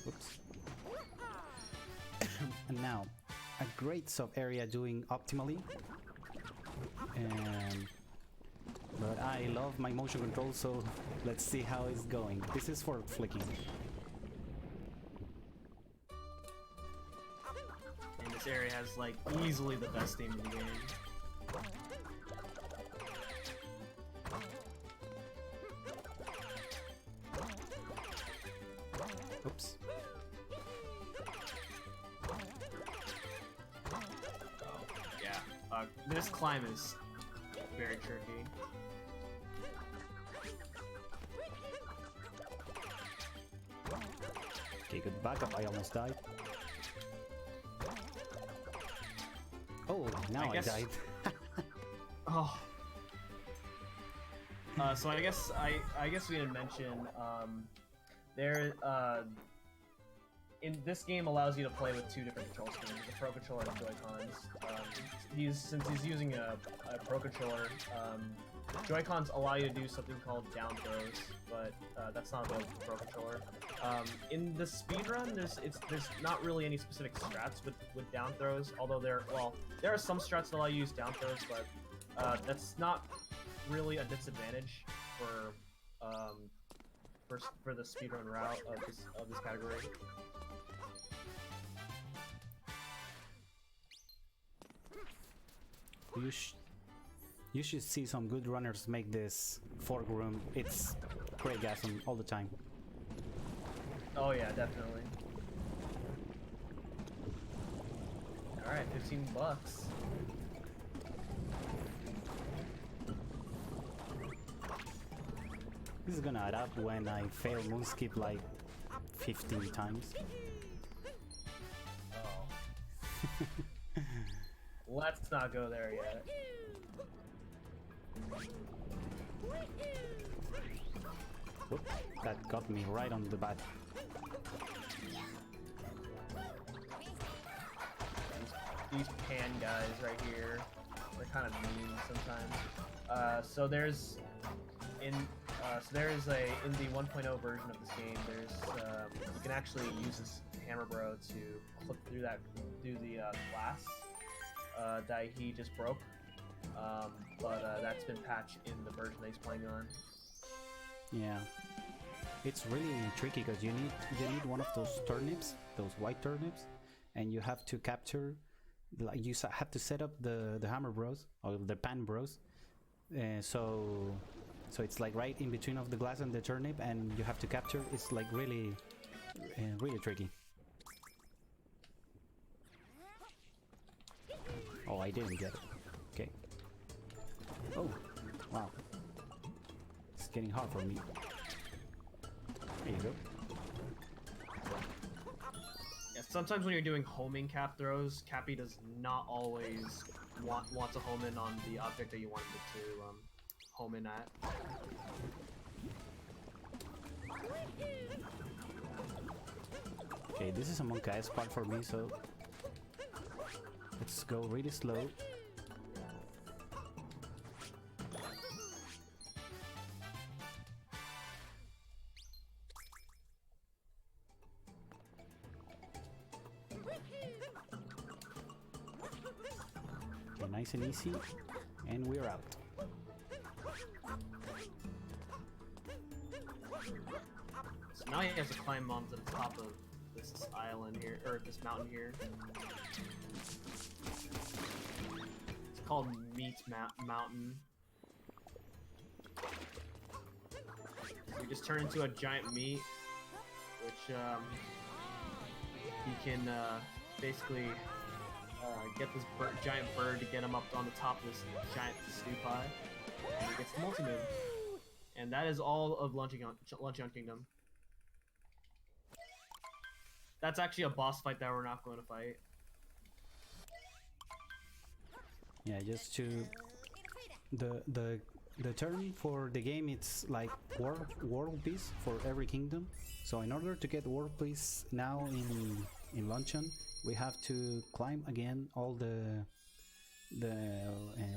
Oops. And now, a great sub area doing optimally. But I love my motion control, so let's see how it's going. This is for flicking. And this area has like easily the best theme in the game. Oops. Yeah, this climb is very tricky. Okay, good backup. I almost died. Oh, now I died. Oh. So I guess we didn't mention in this game allows you to play with 2 different control schemes, the Pro Controller and the Joy-Cons. Since he's using a Pro Controller, Joy-Cons allow you to do something called down throws, but that's not available with the Pro Controller. In the speedrun, there's not really any specific strats with down throws, although there are some strats that allow you to use down throws, but that's not really a disadvantage for the speedrun route of this category. You should see some good runners make this fork room. It's great gasm all the time. Oh yeah, definitely. Alright, $15. This is gonna add up when I fail moonskip like 15 times. Oh. Let's not go there yet. Whoop, that got me right on the bat. These pan guys right here, they're kind of mean sometimes. So there's in the 1.0 version of this game, you can actually use this hammer bro to clip through the glass that he just broke. But that's been patched in the version that he's playing on. Yeah, it's really tricky because you need one of those turnips, those white turnips, and you have to capture. Like you have to set up the hammer bros or the pan bros, so it's like right in between of the glass and the turnip, and you have to capture. It's like really tricky. Oh, I didn't get it. Okay. Oh, wow. It's getting hard for me. There you go. Yes, sometimes when you're doing homing cap throws, Cappy does not always want to home in on the object that you want him to home in at. Okay, this is a Monk Eye spot for me, so let's go really slow. Okay, nice and easy, and we're out. So now he has to climb onto the top of this island here, or this mountain here. It's called Meat Mountain. So he just turned into a giant meat, which he can basically get this giant bird to get him up on the top of this giant stew pie, and he gets the multi-move. And that is all of Luncheon Kingdom. That's actually a boss fight that we're not going to fight. Yeah, just to the term for the game, it's like world peace for every kingdom. So in order to get world peace now in Luncheon, we have to climb again all the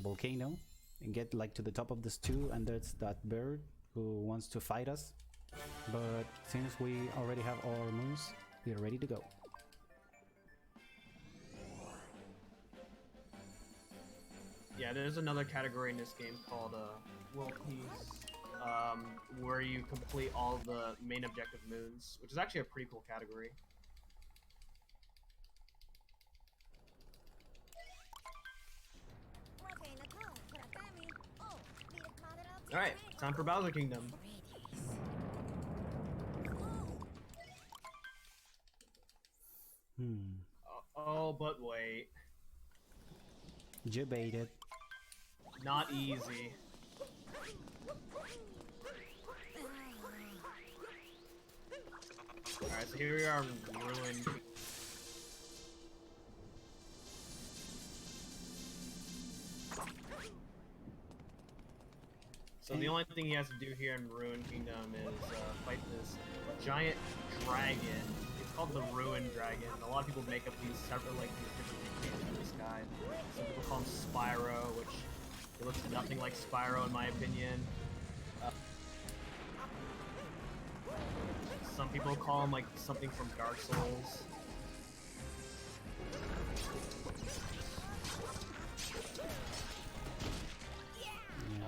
volcano and get like to the top of the stew, and there's that bird who wants to fight us. But since we already have our moves, we are ready to go. Yeah, there's another category in this game called World Peace, where you complete all the main objective moons, which is actually a pretty cool category. Alright, time for Bowser Kingdom. Oh, but wait. Debated. Not easy. Alright, so here we are in Ruin. So the only thing he has to do here in Ruin Kingdom is fight this giant dragon. It's called the Ruin Dragon. A lot of people make up these separate, like, these different nicknames for this guy. Some people call him Spyro, which it looks nothing like Spyro in my opinion. Some people call him like something from Dark Souls.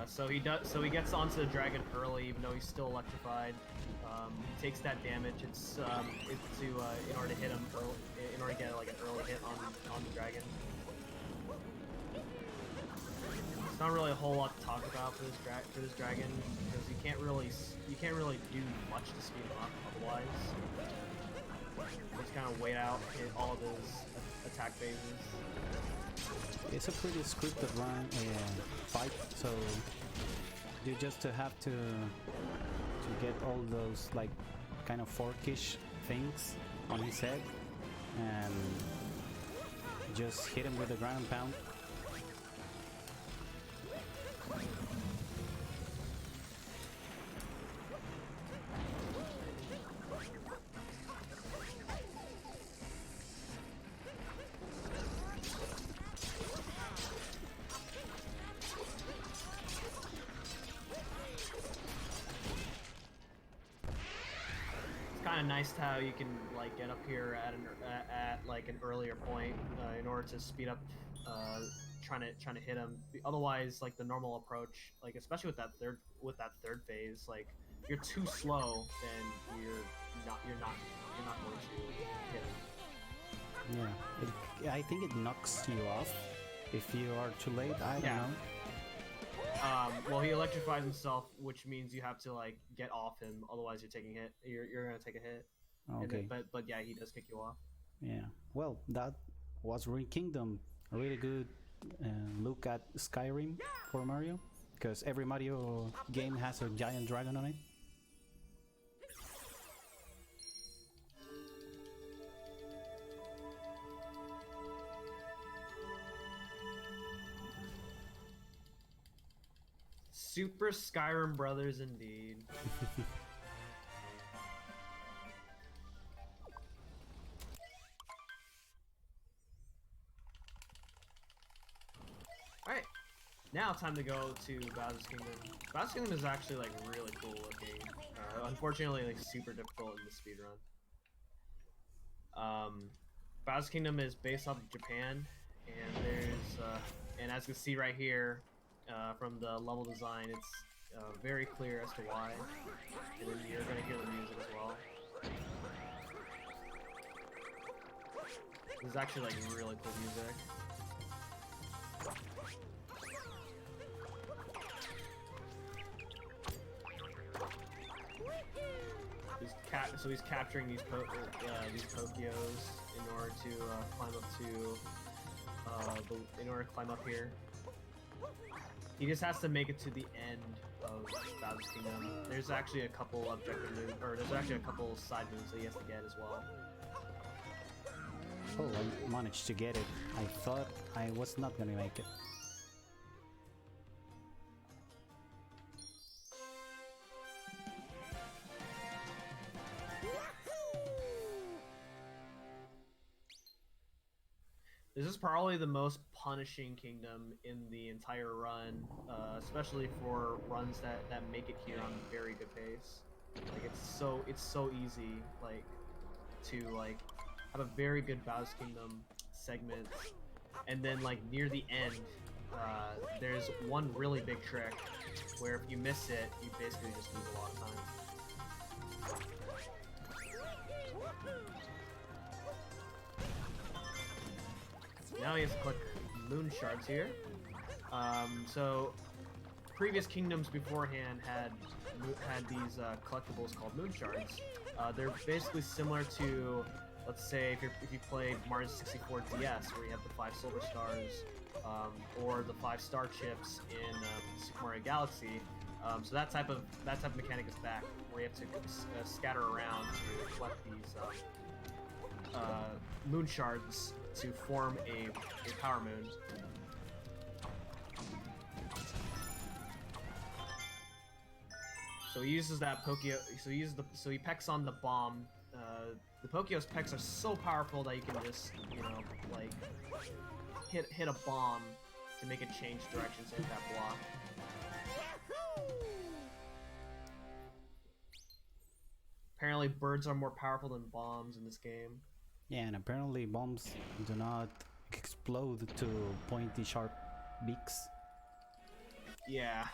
So he gets onto the dragon early, even though he's still electrified. He takes that damage. It's in order to hit him early, in order to get like an early hit on the dragon. It's not really a whole lot to talk about for this dragon, because you can't really do much to speed him up otherwise. Just kind of wait out, hit all of his attack phases. It's a pretty scripted run fight, so you just have to get all those like kind of forkish things on his head and just hit him with the ground pound. Kind of nice how you can like get up here at like an earlier point in order to speed up trying to hit him. Otherwise, like the normal approach, like especially with that third phase, like you're too slow, then you're not going to hit him. Yeah, I think it knocks you off if you are too late. I don't know. Well, he electrifies himself, which means you have to like get off him. Otherwise, you're taking hit. You're gonna take a hit. Okay. Then, but yeah, he does kick you off. Yeah. Well, that was Ruin Kingdom. A really good look at Skyrim for Mario, because every Mario game has a giant dragon on it. Super Skyrim brothers indeed. Alright, now time to go to Bowser's Kingdom. Bowser's Kingdom is actually like really cool looking. Unfortunately, like super difficult in the speedrun. Bowser's Kingdom is based off of Japan, and there's and as you can see right here from the level design, it's very clear as to why. And then you're gonna hear the music as well. This is actually like really cool music. So he's capturing these Pokios in order to climb up to in order to climb up here. He just has to make it to the end of Bowser's Kingdom. There's actually a couple objective moves, or there's actually a couple side moves that he has to get as well. Oh, I managed to get it. I thought I was not gonna make it. This is probably the most punishing kingdom in the entire run, especially for runs that make it here on very good pace. Like it's so easy like to like have a very good Bowser's Kingdom segment, and then like near the end, there's one really big trick where if you miss it, you basically just lose a lot of time. Now he has to collect moon shards here. So previous kingdoms beforehand had these collectibles called moon shards. They're basically similar to, let's say, if you played Mario 64 DS, where you have the 5 silver stars, or the 5 star chips in Super Mario Galaxy. So that type of mechanic is back, where you have to scatter around to collect these moon shards to form a power moon. So he uses that Pokio. So he pecks on the bomb. The Pokio's pecks are so powerful that you can just, you know, like hit a bomb to make it change directions in that block. Apparently, birds are more powerful than bombs in this game. Yeah, and apparently bombs do not explode to pointy, sharp beaks. Yeah.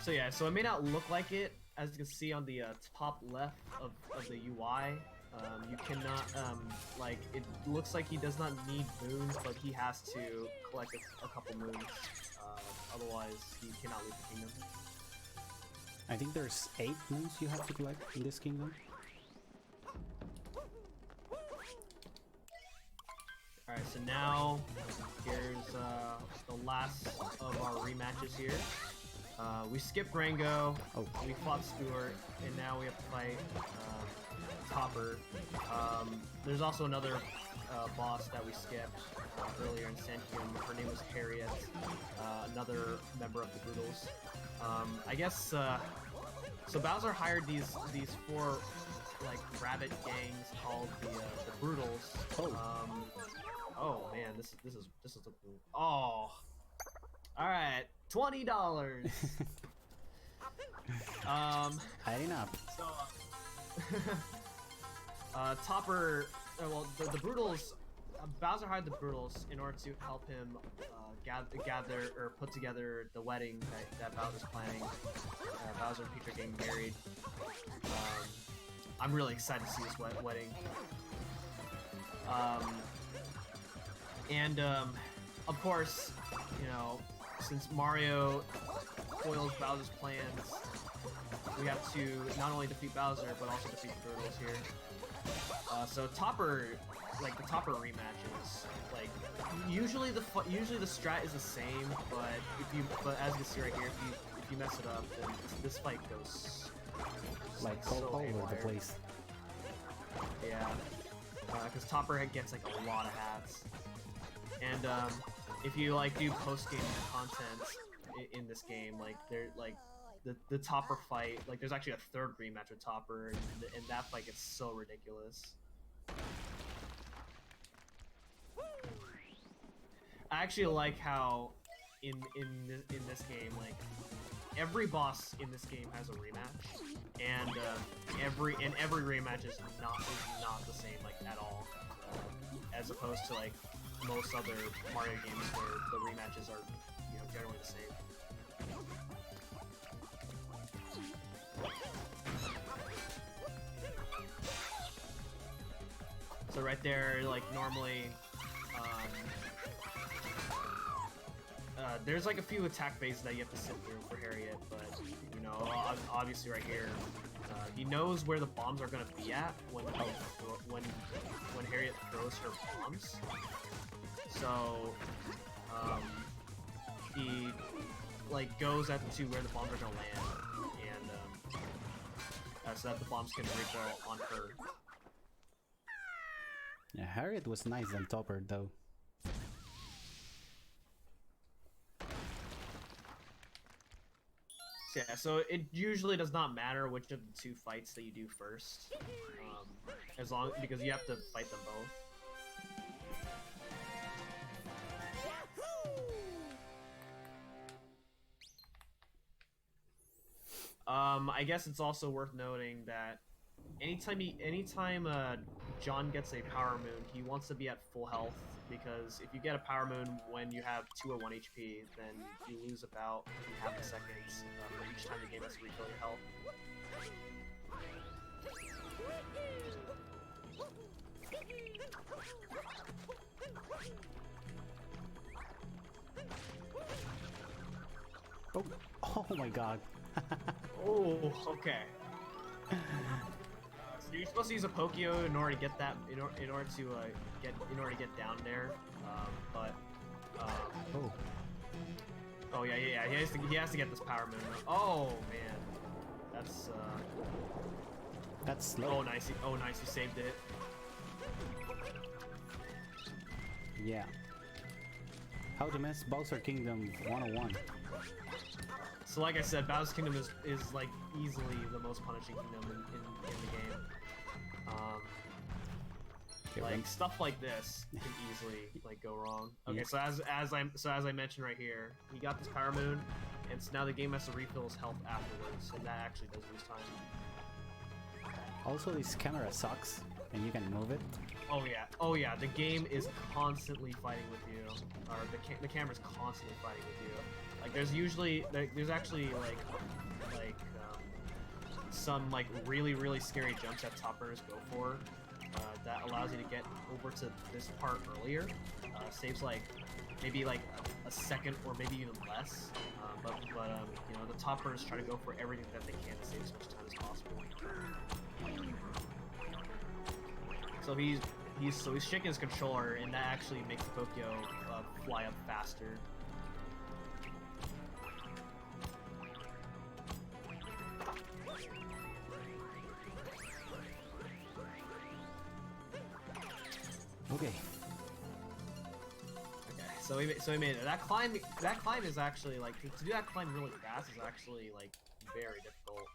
So yeah, so it may not look like it, as you can see on the top left of the UI. You cannot, like, it looks like he does not need moons, but he has to collect a couple moons. Otherwise, he cannot leave the kingdom. I think there's 8 moons you have to collect in this kingdom. Alright, so now, here's the last of our rematches here. We skipped Rango, we fought Stuart, and now we have to fight Topper. There's also another boss that we skipped earlier in Santium. Her name was Harriet, another member of the Brutals. I guess so. Bowser hired these 4 like rabbit gangs called the Brutals. Oh man, this is a all right, $20. Adding up. So, Topper, well, the Brutals, Bowser hired the Brutals in order to help him gather or put together the wedding that Bowser's planning. Bowser and Peach are getting married. I'm really excited to see this wedding. Of course, you know, since Mario foils Bowser's plans, we have to not only defeat Bowser, but also defeat the Turtles here. So Topper, like the Topper rematches, like usually the strat is the same, but as you can see right here, if you mess it up, then this fight goes like so all over the haywire. place. Yeah, because Topper gets like a lot of hats, and if you like do post-game content in this game, like the Topper fight, like there's actually a third rematch with Topper, and that fight gets so ridiculous. I actually like how in this game, like every boss in this game has a rematch, and every rematch is not the same like at all, as opposed to like most other Mario games where the rematches are generally the same. So right there, like normally. There's like a few attack phases that you have to sit through for Harriet, but obviously right here, he knows where the bombs are gonna be at when Harriet throws her bombs. So he like goes to where the bombs are gonna land, and so that the bombs can recoil on her. Yeah, Harriet was nice than Topper though. Yeah, so it usually does not matter which of the two fights that you do first, because you have to fight them both. I guess it's also worth noting that anytime John gets a Power Moon, he wants to be at full health, because if you get a Power Moon when you have 2 or 1 HP, then you lose about half a second for each time the game has to refill your health. Oh my god. Oh, okay. So you're supposed to use a Pokio in order to get that, in order to get down there, Oh yeah. He has to get this Power Moon. Oh man, that's slow. Oh nice. You saved it. Yeah. How to mess Bowser Kingdom 101. So like I said, Bowser's Kingdom is like easily the most punishing kingdom in the game. Like stuff like this can easily like go wrong. Okay, yeah. so as I mentioned right here, he got this Power Moon, and so now the game has to refill his health afterwards, and that actually does lose time. Also, this camera sucks, and you can move it. Oh yeah, the game is constantly fighting with you, or the camera's constantly fighting with you. Like there's actually some like really scary jumps that toppers go for. That allows you to get over to this part earlier. Saves like maybe like a second or maybe even less. But the toppers try to go for everything that they can to save as much time as possible. So he's shaking his controller, and that actually makes the Pokio fly up faster. Okay. So we made it. That climb is actually like to do that climb really fast is actually like very difficult.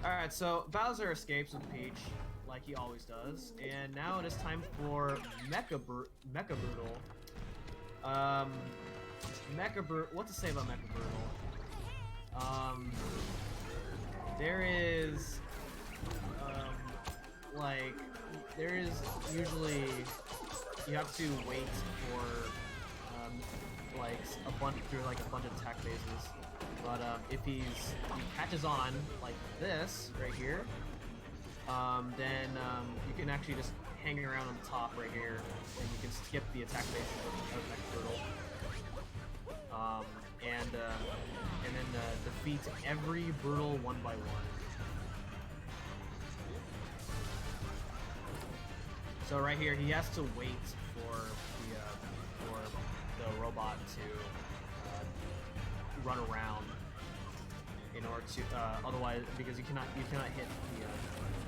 All right, so Bowser escapes with Peach like he always does, and now it is time for Mecha Brutal. What to say about Mecha Brutal? There is there is usually you have to wait for a bunch of attack phases, but if he catches on like this right here, then you can actually just hang around on the top right here, and you can skip the attack phases of Mecha Brutal, and then defeat every Brutal one by one. So right here, he has to wait for the robot to run around, in order to otherwise, because you cannot hit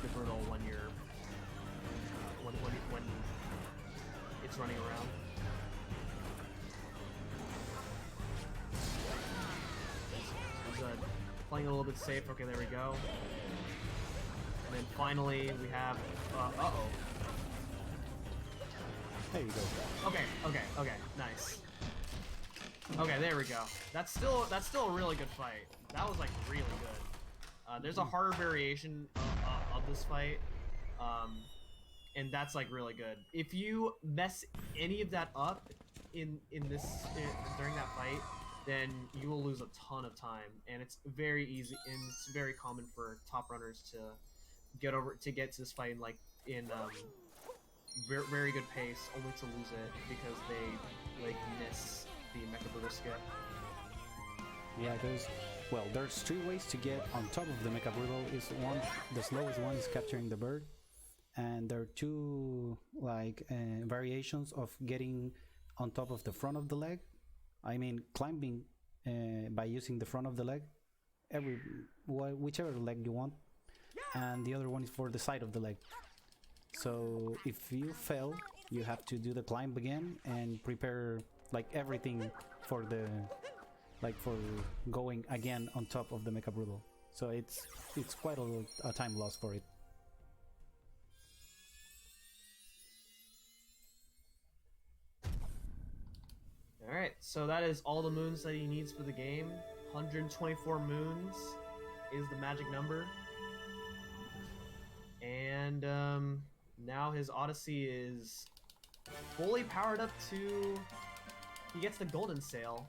the brutal when you're when it's running around. He's playing a little bit safe. Okay, there we go. And then finally we have uh-oh. There you go. Okay, nice. Okay, there we go. That's still a really good fight. That was like really good. There's a harder variation of this fight, and that's like really good. If you mess any of that up during that fight, then you will lose a ton of time, and it's very easy and it's very common for top runners to get to this fight in very, very good pace, only to lose it because they like miss the Mecha Brutal skip. Yeah, there's 3 ways to get on top of the Mecha Brutal. The slowest one is capturing the bird, and there are 2 variations of getting on top of the front of the leg. I mean, climbing by using the front of the leg, whichever leg you want, and the other one is for the side of the leg. So if you fail, you have to do the climb again and prepare like everything for for going again on top of the Mecha Brutal. So it's quite a time loss for it. Alright, so that is all the moons that he needs for the game. 124 moons is the magic number. And now his Odyssey is fully powered up to... He gets the Golden Sail.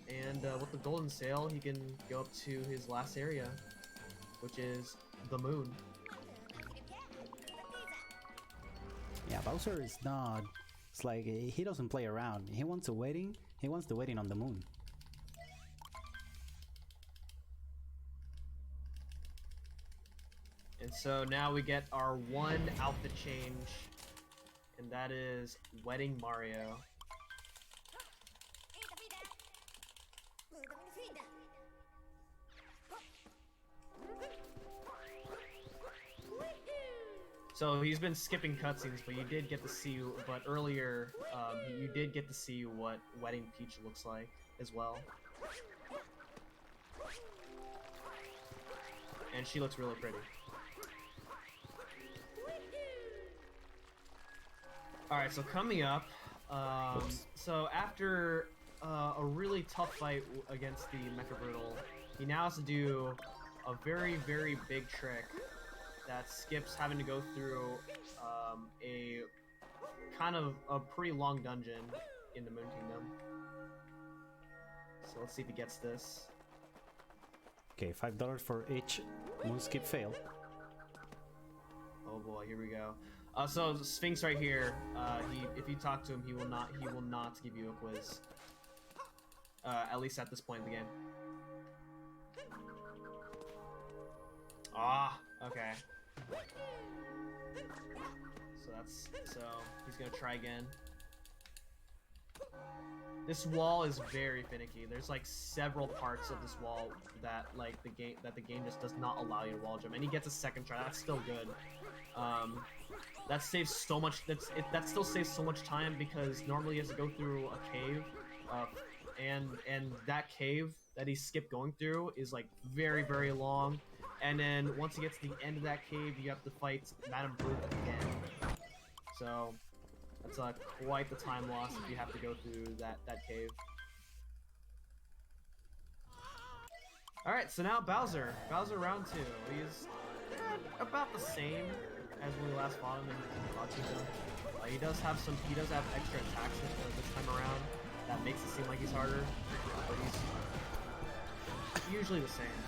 And with the Golden Sail, he can go up to his last area, which is the moon. Yeah, Bowser is not... It's like he doesn't play around. He wants the waiting on the moon. And so now we get our one outfit change, and that is Wedding Mario. So he's been skipping cutscenes, but you did get to see. But earlier, you did get to see what Wedding Peach looks like as well, and she looks really pretty. All right, so coming up, so after a really tough fight against the Mecha Brutal, he now has to do a very, very big trick that skips having to go through a kind of a pretty long dungeon in the Moon Kingdom. So let's see if he gets this. Okay, $5 for each moon skip fail. Oh boy, here we go. So Sphinx right here, if you talk to him, he will not give you a quiz. At least at this point in the game. Ah, okay. So he's gonna try again. This wall is very finicky. There's like several parts of this wall that the game just does not allow you to wall jump, and he gets a second try. That's still good. That saves so much. That still saves so much time because normally he has to go through a cave, and that cave that he skipped going through is like very, very long. And then once he gets to the end of that cave, you have to fight Madame Brute again. So that's quite the time loss if you have to go through that cave. All right, so now Bowser round 2. He's about the same as when we last fought him in Cloud Kingdom. He does have extra attacks this time around that makes it seem like he's harder, but he's usually the same.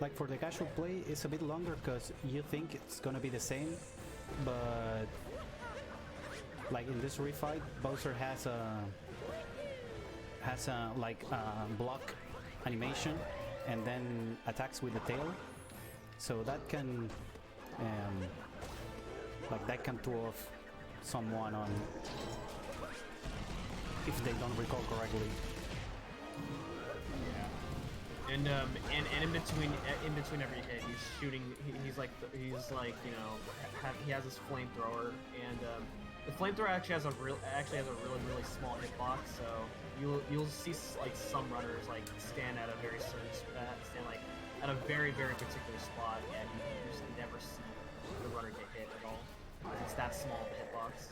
Like for the casual play, it's a bit longer because you think it's gonna be the same, but like in this refight, Bowser has a block animation and then attacks with the tail, so that can throw off someone on if they don't recall correctly. and in between every hit, he's shooting. He's like you know, he has this flamethrower, and the flamethrower actually has a really small hitbox. So you'll see like some runners like stand at a very certain stand like at a very particular spot, and you just never see the runner get hit at all. It's that small of a hitbox.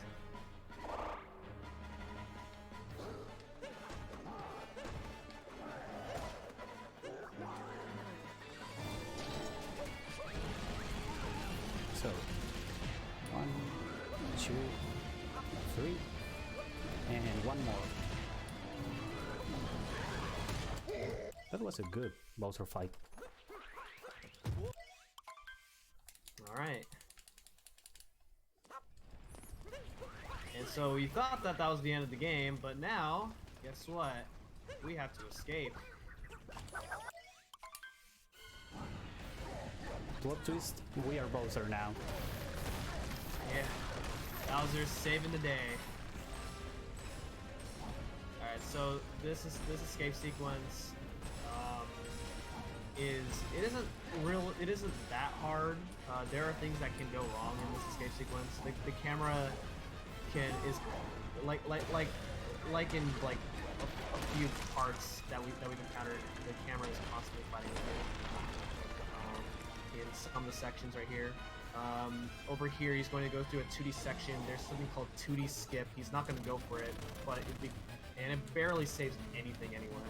So, 1, 2, 3, and one more. That was a good Bowser fight. Alright. And so we thought that was the end of the game, but now, guess what? We have to escape. Plot twist, we are Bowser now. Yeah. Bowser's saving the day. Alright, so this escape sequence it isn't that hard. There are things that can go wrong in this escape sequence. The camera is like in like a few parts that we've encountered, the camera is constantly fighting with it. In some of the sections right here. Over here, he's going to go through a 2D section. There's something called 2D skip. He's not going to go for it, but it barely saves anything anyway.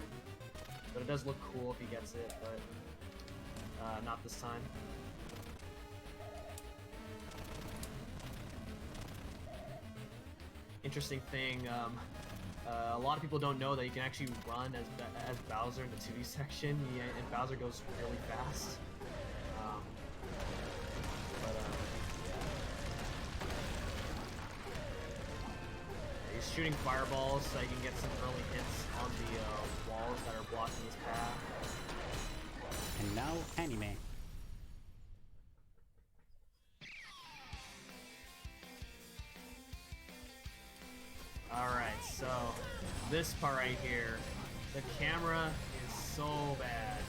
But it does look cool if he gets it, but not this time. Interesting thing, a lot of people don't know that you can actually run as Bowser in the 2D section, and Bowser goes really fast. He's shooting fireballs so he can get some early hits on the walls that are blocking his path. And now, anime. Alright, so this part right here, the camera is so bad.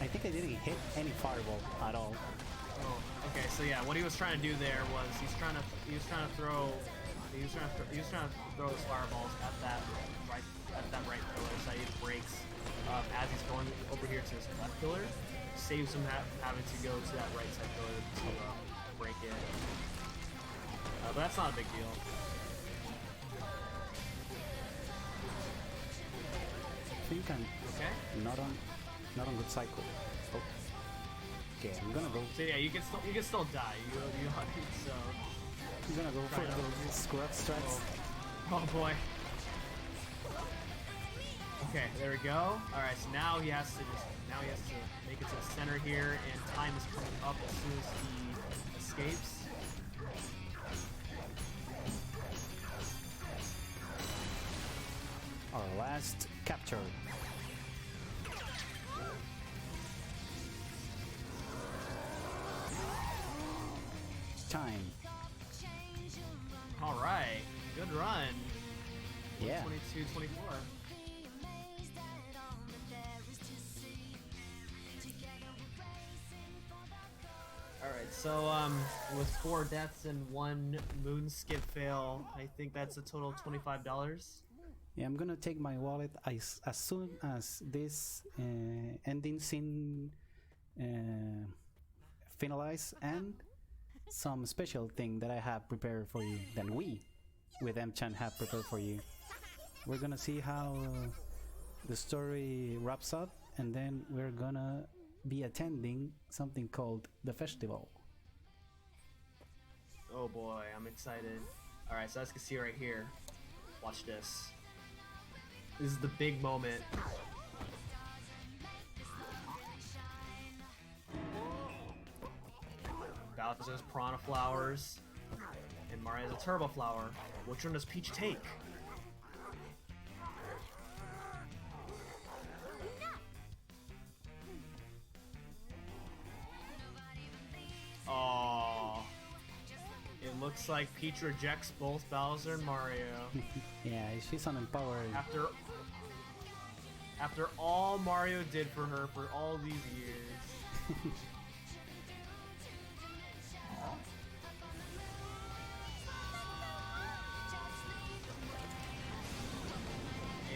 I think I didn't hit any fireball at all. Oh, okay, so yeah, what he was trying to do there was he was trying to throw his fireballs at that right pillar, so he breaks as he's going over here to his left pillar, saves him having to go to that right side pillar to break it. But that's not a big deal. I think I'm not on good cycle. Oh. Okay, I'm gonna go. So yeah, you can still die. You so. I'm gonna go for those scrub strats. Oh boy. Okay, there we go. All right, so now he has to make it to the center here, and time is coming up as soon as he escapes. Our last capture. Time. All right, good run. Yeah. 22-24. All right, so with 4 deaths and 1 moon skip fail, I think that's a total of $25. Yeah, I'm gonna take my wallet as soon as this ending scene finalize, and some special thing that I have prepared for you, that we with M-Chan have prepared for you. We're gonna see how the story wraps up, and then we're gonna be attending something called the festival. Oh boy, I'm excited. Alright, so as you can see right here, watch this. This is the big moment. Bowser's Piranha Flowers, and Mario's a Turbo Flower. Which one does Peach take? Oh, it looks like Peach rejects both Bowser and Mario. Yeah, she's unempowered. After all Mario did for her for all these years.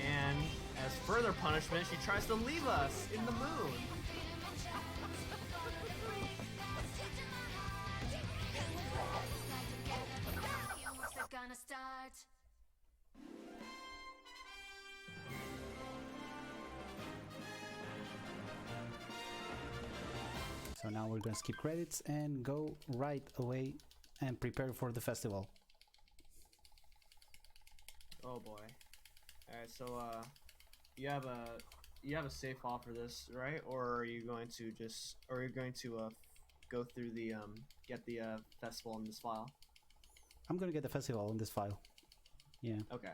And as further punishment, she tries to leave us in the moon. So now we're gonna skip credits and go right away and prepare for the festival. Oh boy. Alright, so you have a save file for this, right? Or are you going to go through the get the festival in this file? I'm gonna get the festival in this file. Yeah. Okay.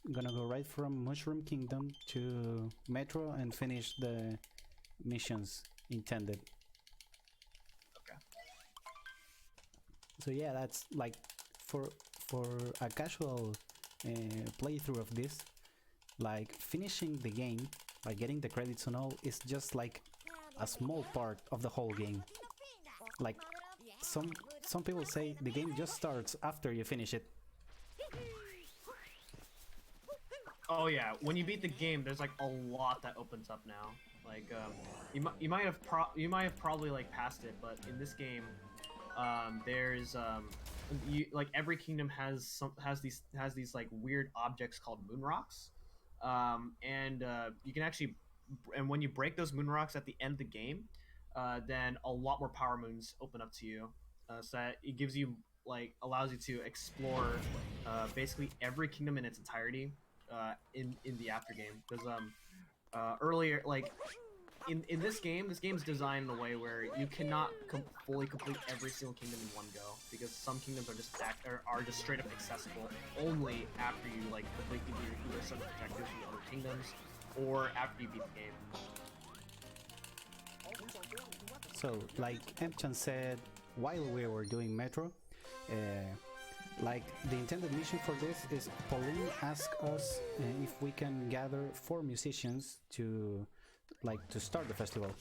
I'm gonna go right from Mushroom Kingdom to Metro and finish the missions intended. Okay. So yeah, that's like for a casual playthrough of this, like finishing the game, like getting the credits and all, is just like a small part of the whole game. Like some people say the game just starts after you finish it. Oh yeah, when you beat the game, there's like a lot that opens up now. Like you might have probably like passed it, but in this game, there's like every kingdom has these like weird objects called moon rocks, and you can actually, and when you break those moon rocks at the end of the game, then a lot more power moons open up to you, so that it gives you allows you to explore basically every kingdom in its entirety in the after game. Because earlier, like in this game's designed in a way where you cannot fully complete every single kingdom in one go, because some kingdoms are just straight up accessible only after you like complete either some objectives from other kingdoms or after you beat the game. So like Empchan said while we were doing Metro, like the intended mission for this is Pauline asked us if we can gather 4 musicians to start the festival.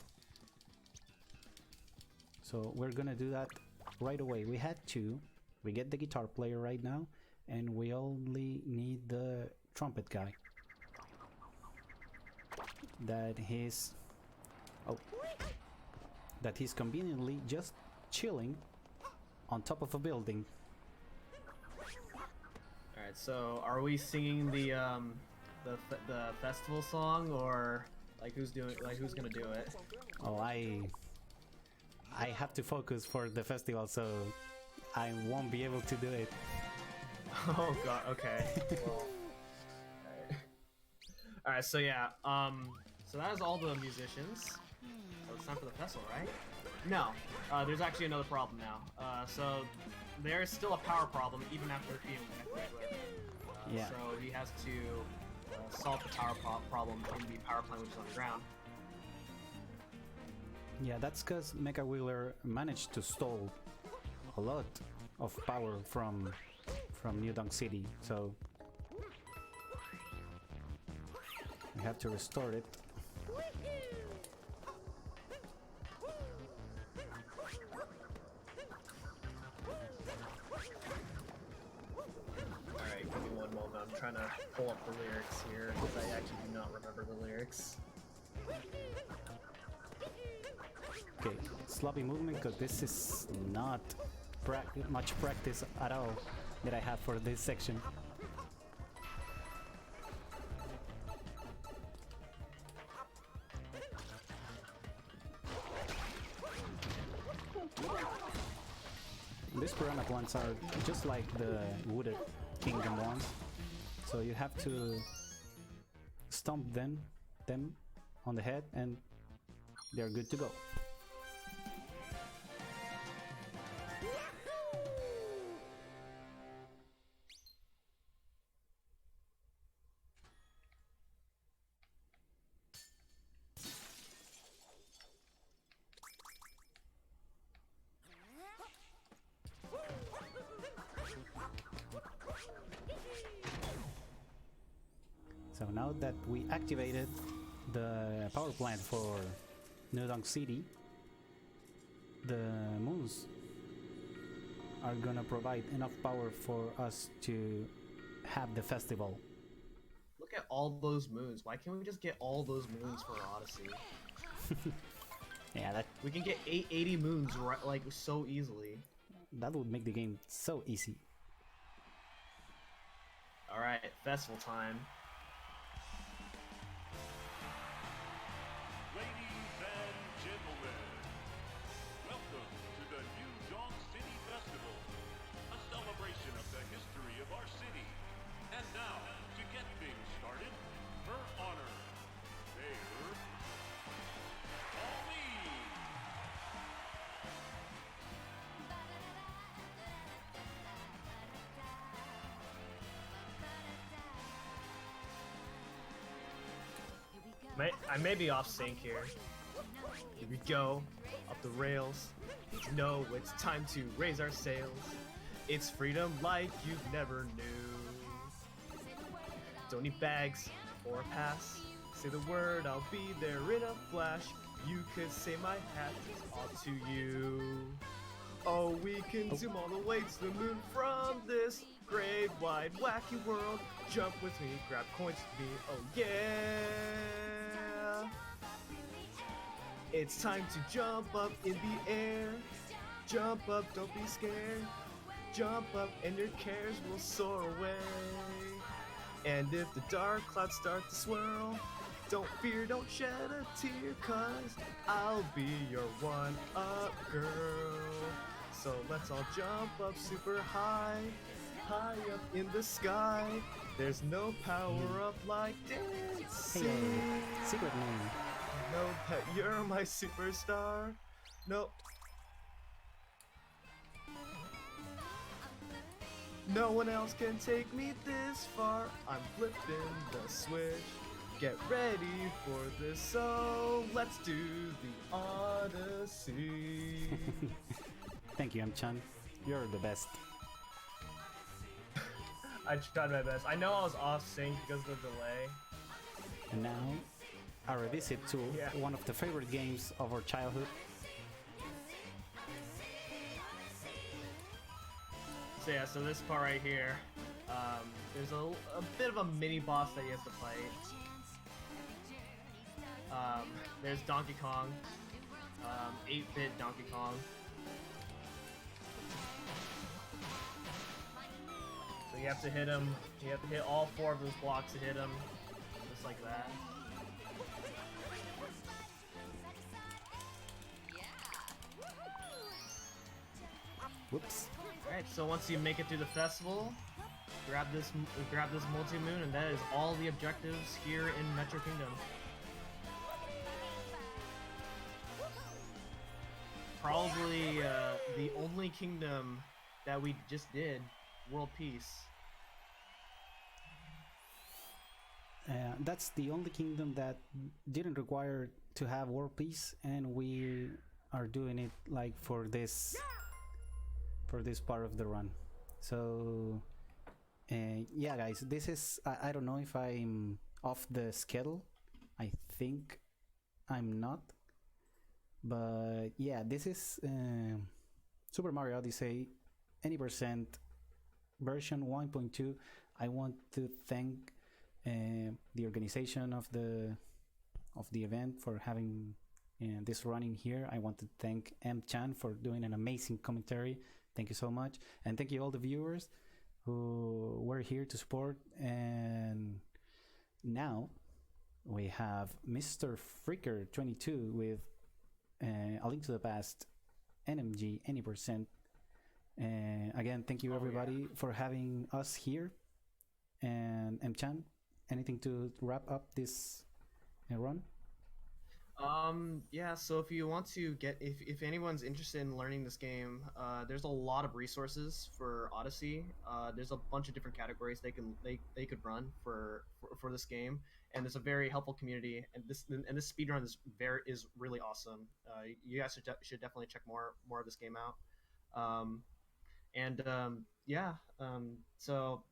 So we're gonna do that right away. We had 2. We get the guitar player right now, and we only need the trumpet guy. That he's conveniently just chilling on top of a building. Alright, so are we singing the festival song, or who's gonna do it? Oh, I have to focus for the festival, so I won't be able to do it. Oh god, okay. Well, alright, so yeah, so that is all the musicians. So it's time for the festival, right? No, there's actually another problem now. So there is still a power problem even after being yeah. So he has to solve the power problem in the power plant, which is on the ground. Yeah, that's because Mecha Wheeler managed to stall a lot of power from New Donk City, so we have to restore it. Alright, give me one moment. I'm trying to pull up the lyrics here, because I actually do not remember the lyrics. Okay, sloppy movement, because this is not much practice at all that I have for this section. These piranha plants are just like the wooded kingdom ones, so you have to stomp them on the head and they're good to go. So now that we activated the power plant for Nudong City, the moons are gonna provide enough power for us to have the festival. Look at all those moons. Why can't we just get all those moons for Odyssey? Yeah, We can get 80 moons right, like so easily. that would make the game so easy. All right, festival time. Ladies and gentlemen, welcome to the New Donk City Festival, a celebration of the history of our city. And now, to get things started, her honor, Mayor Ali. I may be off sync here. Here we go, up the rails. You know it's time to raise our sails. It's freedom like you've never knew. Don't need bags or a pass. Say the word, I'll be there in a flash. You could say my hat is all to you. Oh, we can zoom all the way to the moon from this great, wide, wacky world. Jump with me, grab coins with me, oh yeah! It's time to jump up in the air. Jump up, don't be scared. Jump up and your cares will soar away. And if the dark clouds start to swirl, don't fear, don't shed a tear, 'cause I'll be your one-up girl. So let's all jump up super high, high up in the sky. There's no power up like dancing. Hey, secret name. No pet, you're my superstar. No. No one else can take me this far. I'm flipping the switch. Get ready for this, so let's do the Odyssey. Thank you, M-chan. You're the best. I tried my best. I know I was off sync because of the delay. And now, a revisit to one of the favorite games of our childhood. So yeah, so this part right here, there's a bit of a mini boss that you have to fight. There's Donkey Kong, 8-bit Donkey Kong. So you have to hit him. You have to hit all 4 of those blocks to hit him, just like that. Whoops. Alright, so once you make it through the festival, grab this multi-moon, and that is all the objectives here in Metro Kingdom. Probably the only kingdom that we just did, world peace. That's the only kingdom that didn't require to have world peace, and we are doing it like for this part of the run. So yeah, guys, this is I don't know if I'm off the schedule. I think I'm not, but yeah, this is Super Mario Odyssey Any% version 1.2. I want to thank the organization of the event for having this running here. I want to thank M-chan for doing an amazing commentary. Thank you so much, and thank you all the viewers who were here to support. And now we have Mr. Freaker22 with A Link to the Past NMG Any%. Again, thank you everybody for having us here. And M-chan, anything to wrap up this run? Yeah, so if you want to if anyone's interested in learning this game, there's a lot of resources for Odyssey. There's a bunch of different categories they could run for this game, and there's a very helpful community, and this speedrun is really awesome. You guys should definitely check more of this game out. So,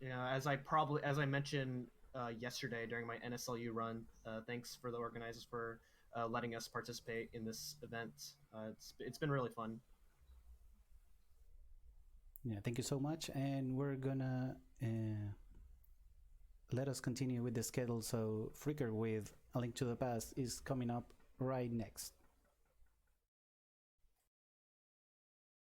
you know, as I mentioned yesterday during my NSLU run. Thanks for the organizers for letting us participate in this event. It's been really fun. Yeah, thank you so much, and we're gonna let us continue with the schedule. So Freaker with A Link to the Past is coming up right next.